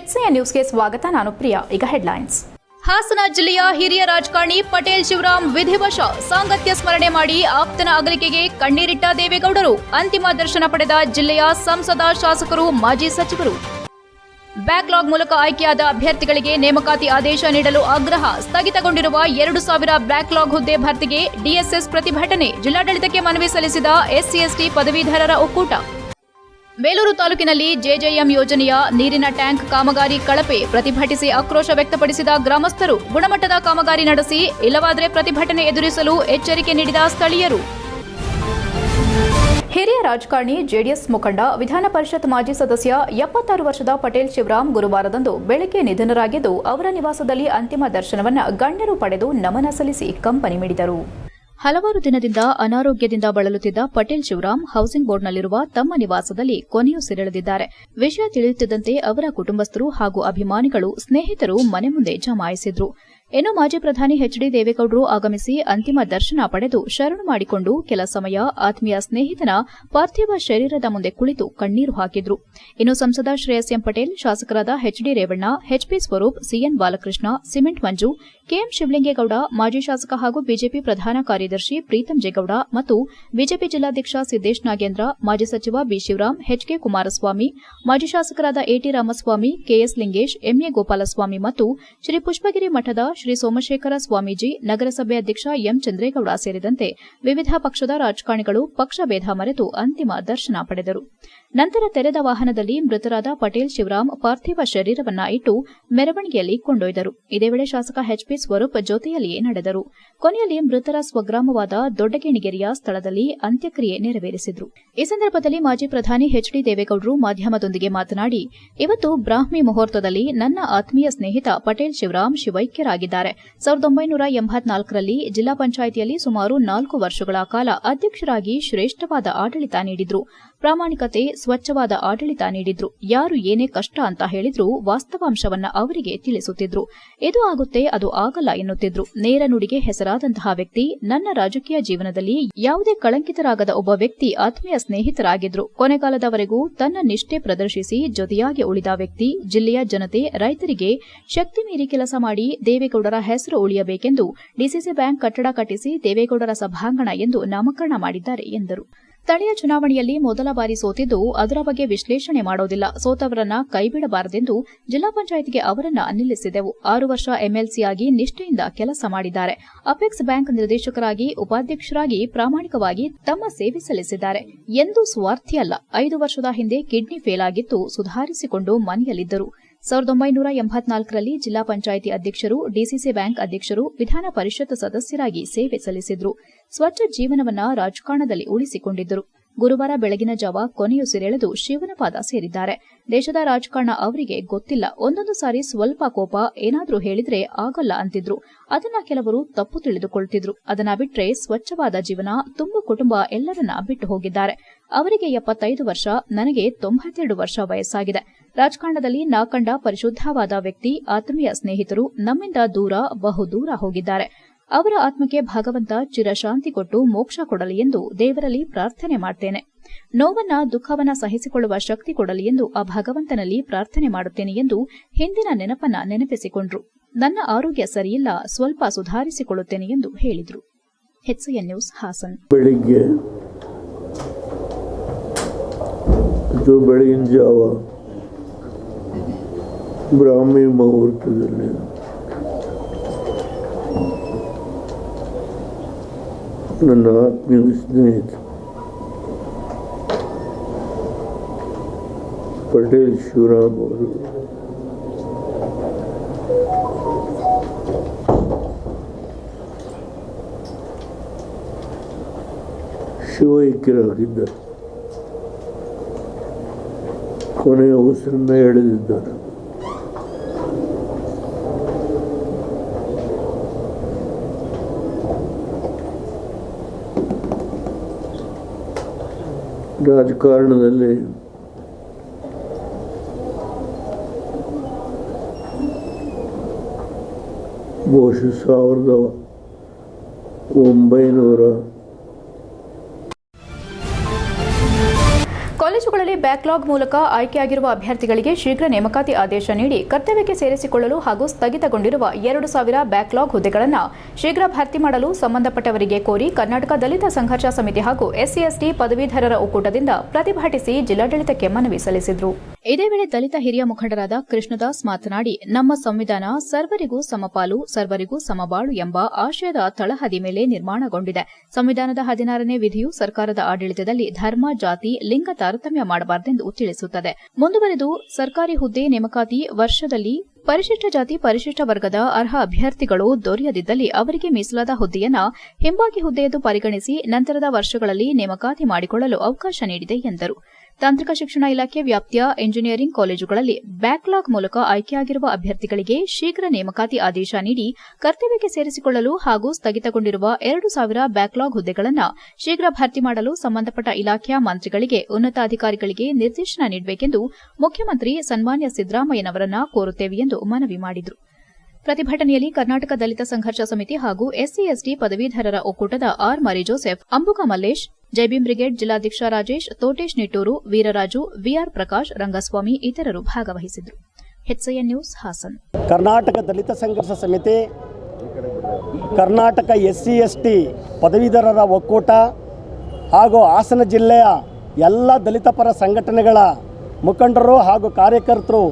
HCN ನ್ಯೂಸ್ಗೆ ಸ್ವಾಗತ. ನಾನು ಪ್ರಿಯಾ. ಈಗ ಹೆಡ್ಲೈನ್ಸ್. ಹಾಸನ ಜಿಲ್ಲೆಯ ಹಿರಿಯ ರಾಜಕಾರಣಿ ಪಟೇಲ್ ಶಿವರಾಮ್ ವಿಧಿವಶ. ಸಾಂಗತ್ಯ ಸ್ಮರಣೆ ಮಾಡಿ ಆಪ್ತನ ಅಗಲಿಕೆಗೆ ಕಣ್ಣೀರಿಟ್ಟ ದೇವೇಗೌಡರು. ಅಂತಿಮ ದರ್ಶನ ಪಡೆದ ಜಿಲ್ಲೆಯ ಸಂಸದ, ಶಾಸಕರು, ಮಾಜಿ ಸಚಿವರು. ಬ್ಯಾಕ್ಲಾಗ್ ಮೂಲಕ ಆಯ್ಕೆಯಾದ ಅಭ್ಯರ್ಥಿಗಳಿಗೆ ನೇಮಕಾತಿ ಆದೇಶ ನೀಡಲು ಆಗ್ರಹ. ಸ್ಥಗಿತಗೊಂಡಿರುವ 2,000 ಬ್ಯಾಕ್ಲಾಗ್ ಹುದ್ದೆ ಭರ್ತಿಗೆ ಡಿಎಸ್ಎಸ್ ಪ್ರತಿಭಟನೆ. ಜಿಲ್ಲಾಡಳಿತಕ್ಕೆ ಮನವಿ ಸಲ್ಲಿಸಿದ SC/ST ಪದವೀಧರರ ಒಕ್ಕೂಟ. ಬೇಲೂರು ತಾಲೂಕಿನಲ್ಲಿ ಜೆಜೆಎಂ ಯೋಜನೆಯ ನೀರಿನ ಟ್ಯಾಂಕ್ ಕಾಮಗಾರಿ ಕಳಪೆ. ಪ್ರತಿಭಟಿಸಿ ಆಕ್ರೋಶ ವ್ಯಕ್ತಪಡಿಸಿದ ಗ್ರಾಮಸ್ಥರು. ಗುಣಮಟ್ಟದ ಕಾಮಗಾರಿ ನಡೆಸಿ, ಇಲ್ಲವಾದರೆ ಪ್ರತಿಭಟನೆ ಎದುರಿಸಲು ಎಚ್ಚರಿಕೆ ನೀಡಿದ ಸ್ಥಳೀಯರು. ಹಿರಿಯ ರಾಜಕಾರಣಿ, ಜೆಡಿಎಸ್ ಮುಖಂಡ, ವಿಧಾನ ಪರಿಷತ್ ಮಾಜಿ ಸದಸ್ಯ 76 ವರ್ಷದ ಪಟೇಲ್ ಶಿವರಾಮ್ ಗುರುವಾರದಂದು ಬೆಳಗ್ಗೆ ನಿಧನರಾಗಿದ್ದು, ಅವರ ನಿವಾಸದಲ್ಲಿ ಅಂತಿಮ ದರ್ಶನವನ್ನು ಗಣ್ಯರು ಪಡೆದು ನಮನ ಸಲ್ಲಿಸಿ ಕಂಬನಿ ಮಿಡಿದರು. ಹಲವಾರು ದಿನದಿಂದ ಅನಾರೋಗ್ಯದಿಂದ ಬಳಲುತ್ತಿದ್ದ ಪಟೇಲ್ ಶಿವರಾಮ್ ಹೌಸಿಂಗ್ ಬೋರ್ಡ್ನಲ್ಲಿರುವ ತಮ್ಮ ನಿವಾಸದಲ್ಲಿ ಕೊನೆಯುಸಿರೆಳೆದಿದ್ದಾರೆ. ವಿಷಯ ತಿಳಿಯುತ್ತಿದ್ದಂತೆ ಅವರ ಕುಟುಂಬಸ್ಥರು ಹಾಗೂ ಅಭಿಮಾನಿಗಳು, ಸ್ನೇಹಿತರು ಮನೆ ಮುಂದೆ ಜಮಾಯಿಸಿದ್ರು. ಇನ್ನು ಮಾಜಿ ಪ್ರಧಾನಿ HD ದೇವೇಗೌಡರು ಆಗಮಿಸಿ ಅಂತಿಮ ದರ್ಶನ ಪಡೆದು ಶರಣು ಮಾಡಿಕೊಂಡು ಕೆಲ ಸಮಯ ಆತ್ಮೀಯ ಸ್ನೇಹಿತನ ಪಾರ್ಥಿವ ಶರೀರದ ಮುಂದೆ ಕುಳಿತು ಕಣ್ಣೀರು ಹಾಕಿದ್ರು. ಇನ್ನು ಸಂಸದ ಶ್ರೇಯಸ್ ಎಂ ಪಟೇಲ್, ಶಾಸಕರಾದ HD Revanna, HP Swaroop, CN Balakrishna, cement Manju, KM Shivalingegowda, ಮಾಜಿ ಶಾಸಕ ಹಾಗೂ ಬಿಜೆಪಿ ಪ್ರಧಾನ ಕಾರ್ಯದರ್ಶಿ ಪ್ರೀತಂ ಜೇಗೌಡ ಮತ್ತು ಬಿಜೆಪಿ ಜಿಲ್ಲಾಧ್ಯಕ್ಷ ಸಿದ್ದೇಶ್ ನಾಗೇಂದ್ರ, ಮಾಜಿ ಸಚಿವ ಬಿ ಶಿವರಾಮ್, HK ಕುಮಾರಸ್ವಾಮಿ, ಮಾಜಿ ಶಾಸಕರಾದ AT Ramaswamy, KS Lingesh, MA Gopalaswamy ಮತ್ತು ಶ್ರೀ ಪುಷ್ಪಗಿರಿ ಮಠದ ಶ್ರೀ ಸೋಮಶೇಖರ ಸ್ವಾಮೀಜಿ, ನಗರಸಭೆ ಅಧ್ಯಕ್ಷ ಎಂ ಚಂದ್ರೇಗೌಡ ಸೇರಿದಂತೆ ವಿವಿಧ ಪಕ್ಷದ ರಾಜಕಾರಣಿಗಳು ಪಕ್ಷ ಭೇದ ಮರೆತು ಅಂತಿಮ ದರ್ಶನ ಪಡೆದರು. ನಂತರ ತೆರೆದ ವಾಹನದಲ್ಲಿ ಮೃತರಾದ ಪಟೇಲ್ ಶಿವರಾಮ್ ಪಾರ್ಥಿವ ಶರೀರವನ್ನ ಇಟ್ಟು ಮೆರವಣಿಗೆಯಲ್ಲಿ ಕೊಂಡೊಯ್ದರು. ಇದೇ ವೇಳೆ ಶಾಸಕ HP ಸ್ವರೂಪ್ ಜೊತೆಯಲ್ಲಿಯೇ ನಡೆದರು. ಕೊನೆಯಲ್ಲಿ ಮೃತರ ಸ್ವಗ್ರಾಮವಾದ ದೊಡ್ಡಗೇಣಿಗೆರೆಯ ಸ್ಥಳದಲ್ಲಿ ಅಂತ್ಯಕ್ರಿಯೆ ನೆರವೇರಿಸಿದರು. ಈ ಸಂದರ್ಭದಲ್ಲಿ ಮಾಜಿ ಪ್ರಧಾನಿ HD ದೇವೇಗೌಡರು ಮಾಧ್ಯಮದೊಂದಿಗೆ ಮಾತನಾಡಿ, ಇವತ್ತು ಬ್ರಾಹ್ಮಿ ಮುಹೂರ್ತದಲ್ಲಿ ನನ್ನ ಆತ್ಮೀಯ ಸ್ನೇಹಿತ ಪಟೇಲ್ ಶಿವರಾಮ್ ಶಿವೈಕ್ಯರಾಗಿದ್ದಾರೆ. 1984ರಲ್ಲಿ ಜಿಲ್ಲಾ ಪಂಚಾಯಿತಿಯಲ್ಲಿ ಸುಮಾರು 4 ವರ್ಷಗಳ ಕಾಲ ಅಧ್ಯಕ್ಷರಾಗಿ ಶ್ರೇಷ್ಠವಾದ ಆಡಳಿತ ನೀಡಿದ್ರು. ಪ್ರಾಮಾಣಿಕತೆ, ಸ್ವಚ್ಛವಾದ ಆಡಳಿತ ನೀಡಿದ್ರು. ಯಾರು ಏನೇ ಕಷ್ಟ ಅಂತ ಹೇಳಿದ್ರು ವಾಸ್ತವಾಂಶವನ್ನ ಅವರಿಗೆ ತಿಳಿಸುತ್ತಿದ್ರು. ಇದು ಆಗುತ್ತೆ, ಅದು ಆಗಲ್ಲ ಎನ್ನುತ್ತಿದ್ರು. ನೇರ ನುಡಿಗೆ ಹೆಸರಾದಂತಹ ವ್ಯಕ್ತಿ. ನನ್ನ ರಾಜಕೀಯ ಜೀವನದಲ್ಲಿ ಯಾವುದೇ ಕಳಂಕಿತರಾಗದ ಒಬ್ಬ ವ್ಯಕ್ತಿ ಆತ್ಮೀಯ ಸ್ನೇಹಿತರಾಗಿದ್ರು. ಕೊನೆಗಾಲದವರೆಗೂ ತನ್ನ ನಿಷ್ಠೆ ಪ್ರದರ್ಶಿಸಿ ಜೊತೆಯಾಗಿ ಉಳಿದ ವ್ಯಕ್ತಿ. ಜಿಲ್ಲೆಯ ಜನತೆ, ರೈತರಿಗೆ ಶಕ್ತಿ ಮೀರಿ ಕೆಲಸ ಮಾಡಿ ದೇವೇಗೌಡರ ಹೆಸರು ಉಳಿಯಬೇಕೆಂದು ಡಿಸಿಸಿ ಬ್ಯಾಂಕ್ ಕಟ್ಟಡ ಕಟ್ಟಿಸಿ ದೇವೇಗೌಡರ ಸಭಾಂಗಣ ಎಂದು ನಾಮಕರಣ ಮಾಡಿದ್ದಾರೆ ಎಂದರು. ಸ್ಥಳೀಯ ಚುನಾವಣೆಯಲ್ಲಿ ಮೊದಲ ಬಾರಿ ಸೋತಿದ್ದು, ಅದರ ಬಗ್ಗೆ ವಿಶ್ಲೇಷಣೆ ಮಾಡೋದಿಲ್ಲ. ಸೋತವರನ್ನ ಕೈಬಿಡಬಾರದೆಂದು ಜಿಲ್ಲಾ ಪಂಚಾಯಿತಿಗೆ ಅವರನ್ನ ನಿಲ್ಲಿಸಿದೆವು. 6 ವರ್ಷ MLCಯಾಗಿ ನಿಷ್ಠೆಯಿಂದ ಕೆಲಸ ಮಾಡಿದ್ದಾರೆ. ಅಪೆಕ್ಸ್ ಬ್ಯಾಂಕ್ ನಿರ್ದೇಶಕರಾಗಿ, ಉಪಾಧ್ಯಕ್ಷರಾಗಿ ಪ್ರಾಮಾಣಿಕವಾಗಿ ತಮ್ಮ ಸೇವೆ ಸಲ್ಲಿಸಿದ್ದಾರೆ. ಎಂದೂ ಸ್ವಾರ್ಥಿಯಲ್ಲ. 5 ವರ್ಷದ ಹಿಂದೆ ಕಿಡ್ನಿ ಫೇಲ್ ಆಗಿತ್ತು, ಸುಧಾರಿಸಿಕೊಂಡು ಮನೆಯಲ್ಲಿದ್ದರು. 1984ರಲ್ಲಿ ಜಿಲ್ಲಾ ಪಂಚಾಯಿತಿ ಅಧ್ಯಕ್ಷರು, ಡಿಸಿಸಿ ಬ್ಯಾಂಕ್ ಅಧ್ಯಕ್ಷರು, ವಿಧಾನ ಪರಿಷತ್ ಸದಸ್ಯರಾಗಿ ಸೇವೆ ಸಲ್ಲಿಸಿದ್ರು. ಸ್ವಚ್ಛ ಜೀವನವನ್ನ ರಾಜಕಾರಣದಲ್ಲಿ ಉಳಿಸಿಕೊಂಡಿದ್ದರು. ಗುರುವಾರ ಬೆಳಗಿನ ಜಾವ ಕೊನೆಯುಸಿರೆಳೆದು ಶಿವನ ಪಾದ ಸೇರಿದ್ದಾರೆ. ದೇಶದ ರಾಜಕಾರಣ ಅವರಿಗೆ ಗೊತ್ತಿಲ್ಲ. ಒಂದೊಂದು ಸಾರಿ ಸ್ವಲ್ಪ ಕೋಪ, ಏನಾದ್ರೂ ಹೇಳಿದ್ರೆ ಆಗಲ್ಲ ಅಂತಿದ್ರು. ಅದನ್ನ ಕೆಲವರು ತಪ್ಪು ತಿಳಿದುಕೊಳ್ತಿದ್ರು. ಅದನ್ನ ಬಿಟ್ರೆ ಸ್ವಚ್ಛವಾದ ಜೀವನ, ತುಂಬು ಕುಟುಂಬ ಎಲ್ಲರನ್ನ ಬಿಟ್ಟು ಹೋಗಿದ್ದಾರೆ. ಅವರಿಗೆ 75 ವರ್ಷ, ನನಗೆ 92 ವರ್ಷ ವಯಸ್ಸಾಗಿದೆ. ರಾಜಕಾರಣದಲ್ಲಿ ನಾ ಕಂಡ ಪರಿಶುದ್ಧವಾದ ವ್ಯಕ್ತಿ, ಆತ್ಮೀಯ ಸ್ನೇಹಿತರು ನಮ್ಮಿಂದ ದೂರ, ಬಹುದೂರ ಹೋಗಿದ್ದಾರೆ. ಅವರ ಆತ್ಮಕ್ಕೆ ಭಗವಂತ ಚಿರಶಾಂತಿ ಕೊಟ್ಟು ಮೋಕ್ಷ ಕೊಡಲಿ ಎಂದು ದೇವರಲ್ಲಿ ಪ್ರಾರ್ಥನೆ ಮಾಡ್ತೇನೆ. ನೋವನ್ನ, ದುಃಖವನ್ನ ಸಹಿಸಿಕೊಳ್ಳುವ ಶಕ್ತಿ ಕೊಡಲಿ ಎಂದು ಆ ಭಗವಂತನಲ್ಲಿ ಪ್ರಾರ್ಥನೆ ಮಾಡುತ್ತೇನೆ ಎಂದು ಹಿಂದಿನ ನೆನಪನ್ನ ನೆನಪಿಸಿಕೊಂಡ್ರು. ನನ್ನ ಆರೋಗ್ಯ ಸರಿಯಿಲ್ಲ, ಸ್ವಲ್ಪ ಸುಧಾರಿಸಿಕೊಳ್ಳುತ್ತೇನೆ ಎಂದು ಹೇಳಿದರು. HCN news, Hassan. ಬೆಳಗಿನ ಜಾವ ಬ್ರಾಹ್ಮಿ ಮುಹೂರ್ತದಲ್ಲಿ ನನ್ನ ಆತ್ಮೀಯ ಸ್ನೇಹಿತ ಪಟೇಲ್ ಶಿವರಾಮ್ ಅವರು ಶಿವೈಕ್ಯರಾಗಿದ್ದಾರೆ. ಕೊನೆಯ ಉಸಿರನ್ನ ಎಳೆದಿದ್ದಾರೆ. ರಾಜಕಾರಣದಲ್ಲಿ ಬಹುಶಃ 1900 ಕಾಲೇಜುಗಳಲ್ಲಿ ಬ್ಯಾಕ್ಲಾಗ್ ಮೂಲಕ ಆಯ್ಕೆಯಾಗಿರುವ ಅಭ್ಯರ್ಥಿಗಳಿಗೆ ಶೀಘ್ರ ನೇಮಕಾತಿ ಆದೇಶ ನೀಡಿ ಕರ್ತವ್ಯಕ್ಕೆ ಸೇರಿಸಿಕೊಳ್ಳಲು ಹಾಗೂ ಸ್ಥಗಿತಗೊಂಡಿರುವ 2,000 ಬ್ಯಾಕ್ಲಾಗ್ ಹುದ್ದೆಗಳನ್ನು ಶೀಘ್ರ ಭರ್ತಿ ಮಾಡಲು ಸಂಬಂಧಪಟ್ಟವರಿಗೆ ಕೋರಿ ಕರ್ನಾಟಕ ದಲಿತ ಸಂಘರ್ಷ ಸಮಿತಿ ಹಾಗೂ ಎಸ್ಸಿ/ಎಸ್ಟಿ ಪದವೀಧರರ ಒಕ್ಕೂಟದಿಂದ ಪ್ರತಿಭಟಿಸಿ ಜಿಲ್ಲಾಡಳಿತಕ್ಕೆ ಮನವಿ ಸಲ್ಲಿಸಿದರು. ಇದೇ ವೇಳೆ ದಲಿತ ಹಿರಿಯ ಮುಖಂಡರಾದ ಕೃಷ್ಣದಾಸ್ ಮಾತನಾಡಿ, ನಮ್ಮ ಸಂವಿಧಾನ ಸರ್ವರಿಗೂ ಸಮಪಾಲು, ಸರ್ವರಿಗೂ ಸಮಬಾಳು ಎಂಬ ಆಶಯದ ತಳಹದಿ ಮೇಲೆ ನಿರ್ಮಾಣಗೊಂಡಿದೆ. ಸಂವಿಧಾನದ 16ನೇ ವಿಧಿಯು ಸರ್ಕಾರದ ಆಡಳಿತದಲ್ಲಿ ಧರ್ಮ, ಜಾತಿ, ಲಿಂಗ ತಾರತಮ್ಯ ಮಾಡಬಾರದೆಂದು ತಿಳಿಸುತ್ತದೆ. ಮುಂದುವರೆದು ಸರ್ಕಾರಿ ಹುದ್ದೆ ನೇಮಕಾತಿ ವರ್ಷದಲ್ಲಿ ಪರಿಶಿಷ್ಟ ಜಾತಿ, ಪರಿಶಿಷ್ಟ ವರ್ಗದ ಅರ್ಹ ಅಭ್ಯರ್ಥಿಗಳು ದೊರೆಯದಿದ್ದಲ್ಲಿ ಅವರಿಗೆ ಮೀಸಲಾದ ಹುದ್ದೆಯನ್ನ ಹಿಂಬಾಗಿ ಹುದ್ದೆಯೆಂದು ಪರಿಗಣಿಸಿ ನಂತರದ ವರ್ಷಗಳಲ್ಲಿ ನೇಮಕಾತಿ ಮಾಡಿಕೊಳ್ಳಲು ಅವಕಾಶ ನೀಡಿದೆ ಎಂದರು. ತಾಂತ್ರಿಕ ಶಿಕ್ಷಣ ಇಲಾಖೆ ವ್ಯಾಪ್ತಿಯ ಎಂಜಿನಿಯರಿಂಗ್ ಕಾಲೇಜುಗಳಲ್ಲಿ ಬ್ಯಾಕ್ಲಾಗ್ ಮೂಲಕ ಆಯ್ಕೆಯಾಗಿರುವ ಅಭ್ಯರ್ಥಿಗಳಿಗೆ ಶೀಘ್ರ ನೇಮಕಾತಿ ಆದೇಶ ನೀಡಿ ಕರ್ತವ್ಯಕ್ಕೆ ಸೇರಿಸಿಕೊಳ್ಳಲು ಹಾಗೂ ಸ್ಥಗಿತಗೊಂಡಿರುವ 2,000 ಬ್ಯಾಕ್ಲಾಗ್ ಹುದ್ದೆಗಳನ್ನು ಶೀಘ್ರ ಭರ್ತಿ ಮಾಡಲು ಸಂಬಂಧಪಟ್ಟ ಇಲಾಖೆಯ ಮಂತ್ರಿಗಳಿಗೆ, ಉನ್ನತಾಧಿಕಾರಿಗಳಿಗೆ ನಿರ್ದೇಶನ ನೀಡಬೇಕೆಂದು ಮುಖ್ಯಮಂತ್ರಿ ಸನ್ಮಾನ್ಯ ಸಿದ್ದರಾಮಯ್ಯನವರನ್ನ ಕೋರುತ್ತೇವೆ ಎಂದು ಮನವಿ ಮಾಡಿದರು. ಪ್ರತಿಭಟನೆಯಲ್ಲಿ ಕರ್ನಾಟಕ ದಲಿತ ಸಂಘರ್ಷ ಸಮಿತಿ ಹಾಗೂ ಎಸ್ಸಿ/ಎಸ್ಟಿ ಪದವೀಧರರ ಒಕ್ಕೂಟದ R. Mari Joseph, Ambuga Mallesh, Jai Bhim brigade ಜಿಲ್ಲಾಧ್ಯಕ್ಷ ರಾಜೇಶ್, ತೋಟೇಶ್ ನಿಟ್ಟೂರು, ವೀರರಾಜು, ವಿಆರ್ ಪ್ರಕಾಶ್, ರಂಗಸ್ವಾಮಿ ಇತರರು ಭಾಗವಹಿಸಿದರು. HCN news Hassan. ಕರ್ನಾಟಕ ದಲಿತ ಸಂಘರ್ಷ ಸಮಿತಿ, ಕರ್ನಾಟಕ ಎಸ್ಸಿ/ಎಸ್ಟಿ ಪದವೀಧರರ ಒಕ್ಕೂಟ ಹಾಗೂ ಹಾಸನ ಜಿಲ್ಲೆಯ ಎಲ್ಲ ದಲಿತ ಪರ ಸಂಘಟನೆಗಳ ಮುಖಂಡರು ಹಾಗೂ ಕಾರ್ಯಕರ್ತರು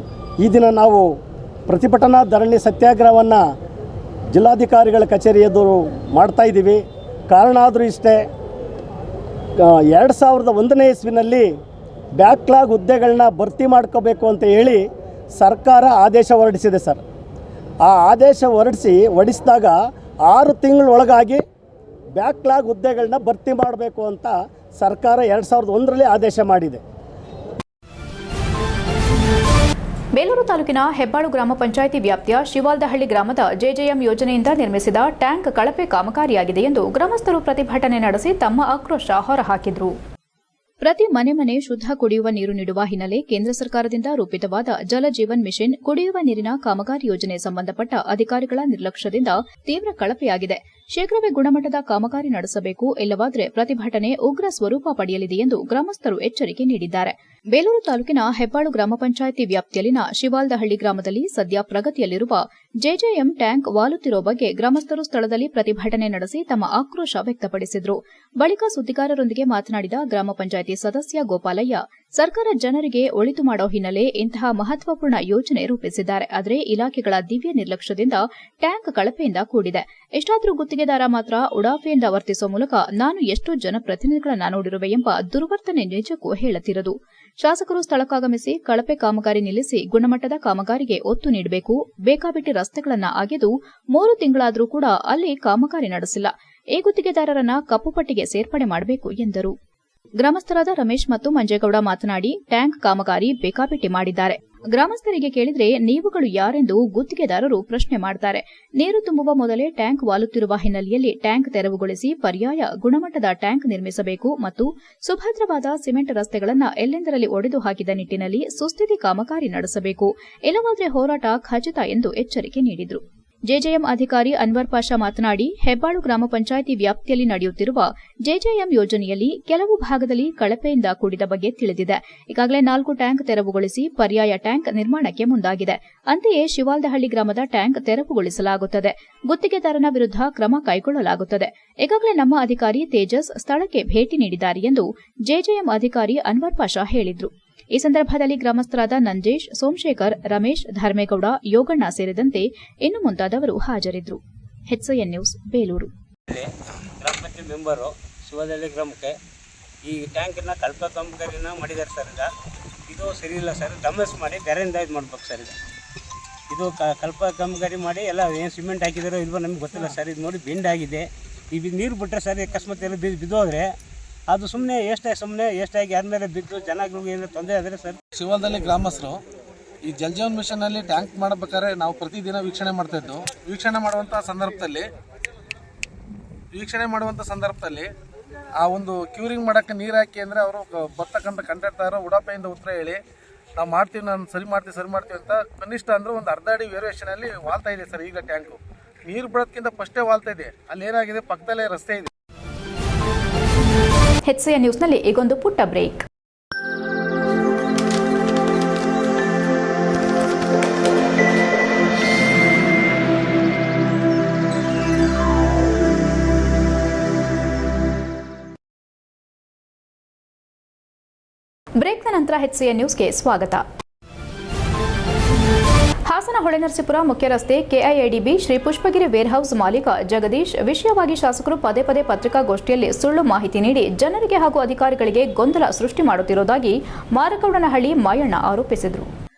ಈ ದಿನ ನಾವು ಪ್ರತಿಭಟನಾ ಧರಣಿ ಸತ್ಯಾಗ್ರಹವನ್ನು ಜಿಲ್ಲಾಧಿಕಾರಿಗಳ ಕಚೇರಿ ಎದುರು ಮಾಡ್ತಾಯಿದ್ದೀವಿ. ಕಾರಣ ಆದರೂ ಇಷ್ಟೇ, 2001ನೇ ಇಸ್ವಿನಲ್ಲಿ ಬ್ಯಾಕ್ಲಾಗ್ ಹುದ್ದೆಗಳನ್ನ ಭರ್ತಿ ಮಾಡ್ಕೋಬೇಕು ಅಂತ ಹೇಳಿ ಸರ್ಕಾರ ಆದೇಶ ಹೊರಡಿಸಿದೆ ಸರ್. ಆ ಆದೇಶ ಹೊರಡಿಸಿದಾಗ 6 ತಿಂಗಳೊಳಗಾಗಿ ಬ್ಯಾಕ್ಲಾಗ್ ಹುದ್ದೆಗಳನ್ನ ಭರ್ತಿ ಮಾಡಬೇಕು ಅಂತ ಸರ್ಕಾರ 2001ರಲ್ಲಿ ಆದೇಶ ಮಾಡಿದೆ. ಬೇಲೂರು ತಾಲೂಕಿನ ಹೆಬ್ಬಾಳು ಗ್ರಾಮ ಪಂಚಾಯಿತಿ ವ್ಯಾಪ್ತಿಯ ಶಿವಾಲ್ದಹಳ್ಳಿ ಗ್ರಾಮದ ಜೆಜೆಎಂ ಯೋಜನೆಯಿಂದ ನಿರ್ಮಿಸಿದ ಟ್ಯಾಂಕ್ ಕಳಪೆ ಕಾಮಗಾರಿಯಾಗಿದೆ ಎಂದು ಗ್ರಾಮಸ್ಥರು ಪ್ರತಿಭಟನೆ ನಡೆಸಿ ತಮ್ಮ ಆಕ್ರೋಶ ಹೊರಹಾಕಿದರು. ಪ್ರತಿ ಮನೆ ಶುದ್ಧ ಕುಡಿಯುವ ನೀರು ನೀಡುವ ಹಿನ್ನೆಲೆ ಕೇಂದ್ರ ಸರ್ಕಾರದಿಂದ ರೂಪಿತವಾದ ಜಲ ಜೀವನ್ ಮಿಷನ್ ಕುಡಿಯುವ ನೀರಿನ ಕಾಮಗಾರಿ ಯೋಜನೆ ಸಂಬಂಧಪಟ್ಟ ಅಧಿಕಾರಿಗಳ ನಿರ್ಲಕ್ಷ್ಯದಿಂದ ತೀವ್ರ ಕಳಪೆಯಾಗಿದೆ. ಶೀಘ್ರವೇ ಗುಣಮಟ್ಟದ ಕಾಮಗಾರಿ ನಡೆಸಬೇಕು, ಇಲ್ಲವಾದರೆ ಪ್ರತಿಭಟನೆ ಉಗ್ರ ಸ್ವರೂಪ ಪಡೆಯಲಿದೆ ಎಂದು ಗ್ರಾಮಸ್ಥರು ಎಚ್ಚರಿಕೆ ನೀಡಿದ್ದಾರೆ. ಬೇಲೂರು ತಾಲೂಕಿನ ಹೆಬ್ಬಾಳು ಗ್ರಾಮ ಪಂಚಾಯಿತಿ ವ್ಯಾಪ್ತಿಯಲ್ಲಿನ ಶಿವಾಲ್ದಹಳ್ಳಿ ಗ್ರಾಮದಲ್ಲಿ ಸದ್ಯ ಪ್ರಗತಿಯಲ್ಲಿರುವ ಜೆಜೆಎಂ ಟ್ಯಾಂಕ್ ವಾಲುತ್ತಿರುವ ಬಗ್ಗೆ ಗ್ರಾಮಸ್ಥರು ಸ್ಥಳದಲ್ಲಿ ಪ್ರತಿಭಟನೆ ನಡೆಸಿ ತಮ್ಮ ಆಕ್ರೋಶ ವ್ಯಕ್ತಪಡಿಸಿದರು. ಬಳಿಕ ಸುದ್ದಿಗಾರರೊಂದಿಗೆ ಮಾತನಾಡಿದ ಗ್ರಾಮ ಪಂಚಾಯಿತಿ ಸದಸ್ಯ ಗೋಪಾಲಯ್ಯ, ಸರ್ಕಾರ ಜನರಿಗೆ ಒಳಿತು ಮಾಡೋ ಹಿನ್ನೆಲೆ ಇಂತಹ ಮಹತ್ವಪೂರ್ಣ ಯೋಜನೆ ರೂಪಿಸಿದ್ದಾರೆ. ಆದರೆ ಇಲಾಖೆಗಳ ದಿವ್ಯ ನಿರ್ಲಕ್ಷ್ಯದಿಂದ ಟ್ಯಾಂಕ್ ಕಳಪೆಯಿಂದ ಕೂಡಿದೆ. ಎಷ್ಟಾದರೂ ಗುತ್ತಿಗೆದಾರ ಮಾತ್ರ ಉಡಾಫೆಯಿಂದ ವರ್ತಿಸುವ ಮೂಲಕ ನಾನು ಎಷ್ಟು ಜನಪ್ರತಿನಿಧಿಗಳನ್ನ ನೋಡಿರುವೆ ಎಂಬ ದುರ್ವರ್ತನೆ ನಿಜಕ್ಕೂ ಹೇಳುತ್ತಿರದು. ಶಾಸಕರು ಸ್ಥಳಕ್ಕಾಗಮಿಸಿ ಕಳಪೆ ಕಾಮಗಾರಿ ನಿಲ್ಲಿಸಿ ಗುಣಮಟ್ಟದ ಕಾಮಗಾರಿಗೆ ಒತ್ತು ನೀಡಬೇಕು. ಬೇಕಾಬಿಟ್ಟಿ ರಸ್ತೆಗಳನ್ನು ಅಗೆದು 3 ತಿಂಗಳಾದರೂ ಕೂಡ ಅಲ್ಲಿ ಕಾಮಗಾರಿ ನಡೆಸಿಲ್ಲ. ಈ ಗುತ್ತಿಗೆದಾರರನ್ನ ಕಪ್ಪುಪಟ್ಟಿಗೆ ಸೇರ್ಪಡೆ ಮಾಡಬೇಕು ಎಂದರು. ಗ್ರಾಮಸ್ಥರಾದ ರಮೇಶ್ ಮತ್ತು ಮಂಜೇಗೌಡ ಮಾತನಾಡಿ, ಟ್ಯಾಂಕ್ ಕಾಮಗಾರಿ ಬೇಕಾಬಿಟ್ಟಿ ಮಾಡಿದ್ದಾರೆ. ಗ್ರಾಮಸ್ಥರಿಗೆ ಕೇಳಿದ್ರೆ ನೀವುಗಳು ಯಾರೆಂದು ಗುತ್ತಿಗೆದಾರರು ಪ್ರಶ್ನೆ ಮಾಡ್ತಾರೆ. ನೀರು ತುಂಬುವ ಮೊದಲೇ ಟ್ಯಾಂಕ್ ವಾಲುತ್ತಿರುವ ಹಿನ್ನೆಲೆಯಲ್ಲಿ ಟ್ಯಾಂಕ್ ತೆರವುಗೊಳಿಸಿ ಪರ್ಯಾಯ ಗುಣಮಟ್ಟದ ಟ್ಯಾಂಕ್ ನಿರ್ಮಿಸಬೇಕು ಮತ್ತು ಸುಭದ್ರವಾದ ಸಿಮೆಂಟ್ ರಸ್ತೆಗಳನ್ನು ಎಲ್ಲೆಂದರಲ್ಲಿ ಒಡೆದು ಹಾಕಿದ ನಿಟ್ಟಿನಲ್ಲಿ ಸುಸ್ಥಿತಿ ಕಾಮಗಾರಿ ನಡೆಸಬೇಕು. ಇಲ್ಲವಾದರೆ ಹೋರಾಟ ಖಚಿತ ಎಂದು ಎಚ್ಚರಿಕೆ ನೀಡಿದರು. ಜೆಜೆಎಂ ಅಧಿಕಾರಿ ಅನ್ವರ್ ಪಾಷಾ ಮಾತನಾಡಿ, ಹೆಬ್ಬಾಳು ಗ್ರಾಮ ಪಂಚಾಯಿತಿ ವ್ಯಾಪ್ತಿಯಲ್ಲಿ ನಡೆಯುತ್ತಿರುವ ಜೆಜೆಎಂ ಯೋಜನೆಯಲ್ಲಿ ಕೆಲವು ಭಾಗದಲ್ಲಿ ಕಳಪೆಯಿಂದ ಕೂಡಿದ ಬಗ್ಗೆ ತಿಳಿದಿದೆ. ಈಗಾಗಲೇ 4 ಟ್ಯಾಂಕ್ ತೆರವುಗೊಳಿಸಿ ಪರ್ಯಾಯ ಟ್ಯಾಂಕ್ ನಿರ್ಮಾಣಕ್ಕೆ ಮುಂದಾಗಿದೆ. ಅಂತೆಯೇ ಶಿವಾಲ್ದಹಳ್ಳಿ ಗ್ರಾಮದ ಟ್ಯಾಂಕ್ ತೆರವುಗೊಳಿಸಲಾಗುತ್ತದೆ. ಗುತ್ತಿಗೆದಾರನ ವಿರುದ್ಧ ಕ್ರಮ ಕೈಗೊಳ್ಳಲಾಗುತ್ತದೆ. ಈಗಾಗಲೇ ನಮ್ಮ ಅಧಿಕಾರಿ ತೇಜಸ್ ಸ್ಥಳಕ್ಕೆ ಭೇಟಿ ನೀಡಿದ್ದಾರೆ ಎಂದು ಜೆಜೆಎಂ ಅಧಿಕಾರಿ ಅನ್ವರ್ ಪಾಷಾ ಹೇಳಿದರು. ಈ ಸಂದರ್ಭದಲ್ಲಿ ಗ್ರಾಮಸ್ಥರಾದ ನಂಜೇಶ್, ಸೋಮಶೇಖರ್, ರಮೇಶ್, ಧರ್ಮೇಗೌಡ, ಯೋಗಣ್ಣ ಸೇರಿದಂತೆ ಇನ್ನು ಮುಂತಾದವರು ಹಾಜರಿದ್ದರು. HCN news Belur. ಗ್ರಾಮ ಪಂಚಾಯತ್ ಮೆಂಬರು ಶಿವದಹಳ್ಳಿ ಗ್ರಾಮಕ್ಕೆ ಈ ಟ್ಯಾಂಕನ್ನ ಕಳಪೆ ಕಾಮಗಾರಿನ ಮಾಡಿದ್ದಾರೆ ಸರ್. ಇದು ಸರಿ ಇಲ್ಲ ಸರ್. ಡಮಸ್ ಮಾಡಿ ಬೇರೆಯಿಂದ ಇದು ಮಾಡ್ಬೇಕು ಸರ್. ಇದು ಕಳಪೆ ಕಾಮಗಾರಿ ಮಾಡಿ ಎಲ್ಲ ಏನು ಸಿಮೆಂಟ್ ಹಾಕಿದಾರೋ ಇಲ್ವೋ ನಮ್ಗೆ ಗೊತ್ತಿಲ್ಲ ಸರ್. ಇದು ನೋಡಿ ಬೆಂಡ್ ಆಗಿದೆ. ಈಗ ನೀರು ಬಿಟ್ಟರೆ ಸರ್ ಅಕಸ್ಮಾತ್ ಎಲ್ಲ ಬಿದ್ದೋದ್ರೆ ಅದು ಸುಮ್ಮನೆ ಎಷ್ಟಾಗಿ ಯಾರ ಮೇಲೆ ಬಿದ್ದು ಜನಗಳಿಗೆ ಏನಾದ್ರು ತೊಂದರೆ ಆದರೆ ಸರ್. ಶಿವಾಲ್ದಹಳ್ಳಿ ಗ್ರಾಮಸ್ಥರು ಈ ಜಲ್ ಜೀವನ್ ಮಿಷನ್ನಲ್ಲಿ ಟ್ಯಾಂಕ್ ಮಾಡಬೇಕಾದ್ರೆ ನಾವು ಪ್ರತಿದಿನ ವೀಕ್ಷಣೆ ಮಾಡ್ತಾಯಿದ್ದು. ವೀಕ್ಷಣೆ ಮಾಡುವಂಥ ಸಂದರ್ಭದಲ್ಲಿ ಆ ಒಂದು ಕ್ಯೂರಿಂಗ್ ಮಾಡೋಕ್ಕೆ ನೀರು ಹಾಕಿ ಅಂದರೆ ಅವರು ಬರ್ತಕ್ಕಂಥ ಕಾಂಟ್ರಾಕ್ಟರ್ ಉಡಾಪೆಯಿಂದ ಉತ್ತರ ಹೇಳಿ ನಾವು ಮಾಡ್ತೀವಿ, ನಾನು ಸರಿ ಮಾಡ್ತೀವಿ ಅಂತ ಕನಿಷ್ಠ ಅಂದರೆ ಒಂದು ಅರ್ಧ ಅಡಿ ವೇರಿಯೇಷನಲ್ಲಿ ವಾಲ್ತಾ ಇದೆ ಸರ್. ಈಗ ಟ್ಯಾಂಕು ನೀರು ಬಿಡೋದಕ್ಕಿಂತ ಫಸ್ಟೇ ವಾಲ್ತಾ ಇದೆ. ಅಲ್ಲಿ ಏನಾಗಿದೆ, ಪಕ್ಕದಲ್ಲೇ ರಸ್ತೆ ಇದೆ. HCN ನ್ಯೂಸ್ನಲ್ಲಿ ಈಗೊಂದು ಪುಟ್ಟ ಬ್ರೇಕ್. ಬ್ರೇಕ್ನ ನಂತರ HCN ನ್ಯೂಸ್ಗೆ ಸ್ವಾಗತ. ಹಾಸನ ಹೊಳೆನರಸೀಪುರ ಮುಖ್ಯ ರಸ್ತೆ KIADB ಶ್ರೀ ಪುಷ್ಪಗಿರಿ ವೇರ್ಹೌಸ್ ಮಾಲೀಕ ಜಗದೀಶ್ ವಿಷಯವಾಗಿ ಶಾಸಕರು ಪದೇ ಪದೇ ಪತ್ರಿಕಾಗೋಷ್ಠಿಯಲ್ಲಿ ಸುಳ್ಳು ಮಾಹಿತಿ ನೀಡಿ ಜನರಿಗೆ ಹಾಗೂ ಅಧಿಕಾರಿಗಳಿಗೆ ಗೊಂದಲ ಸೃಷ್ಟಿ ಮಾಡುತ್ತಿರುವುದಾಗಿ ಮಾರಗೌಡನಹಳ್ಳಿ ಮಾಯಣ್ಣ ಆರೋಪಿಸಿದರು.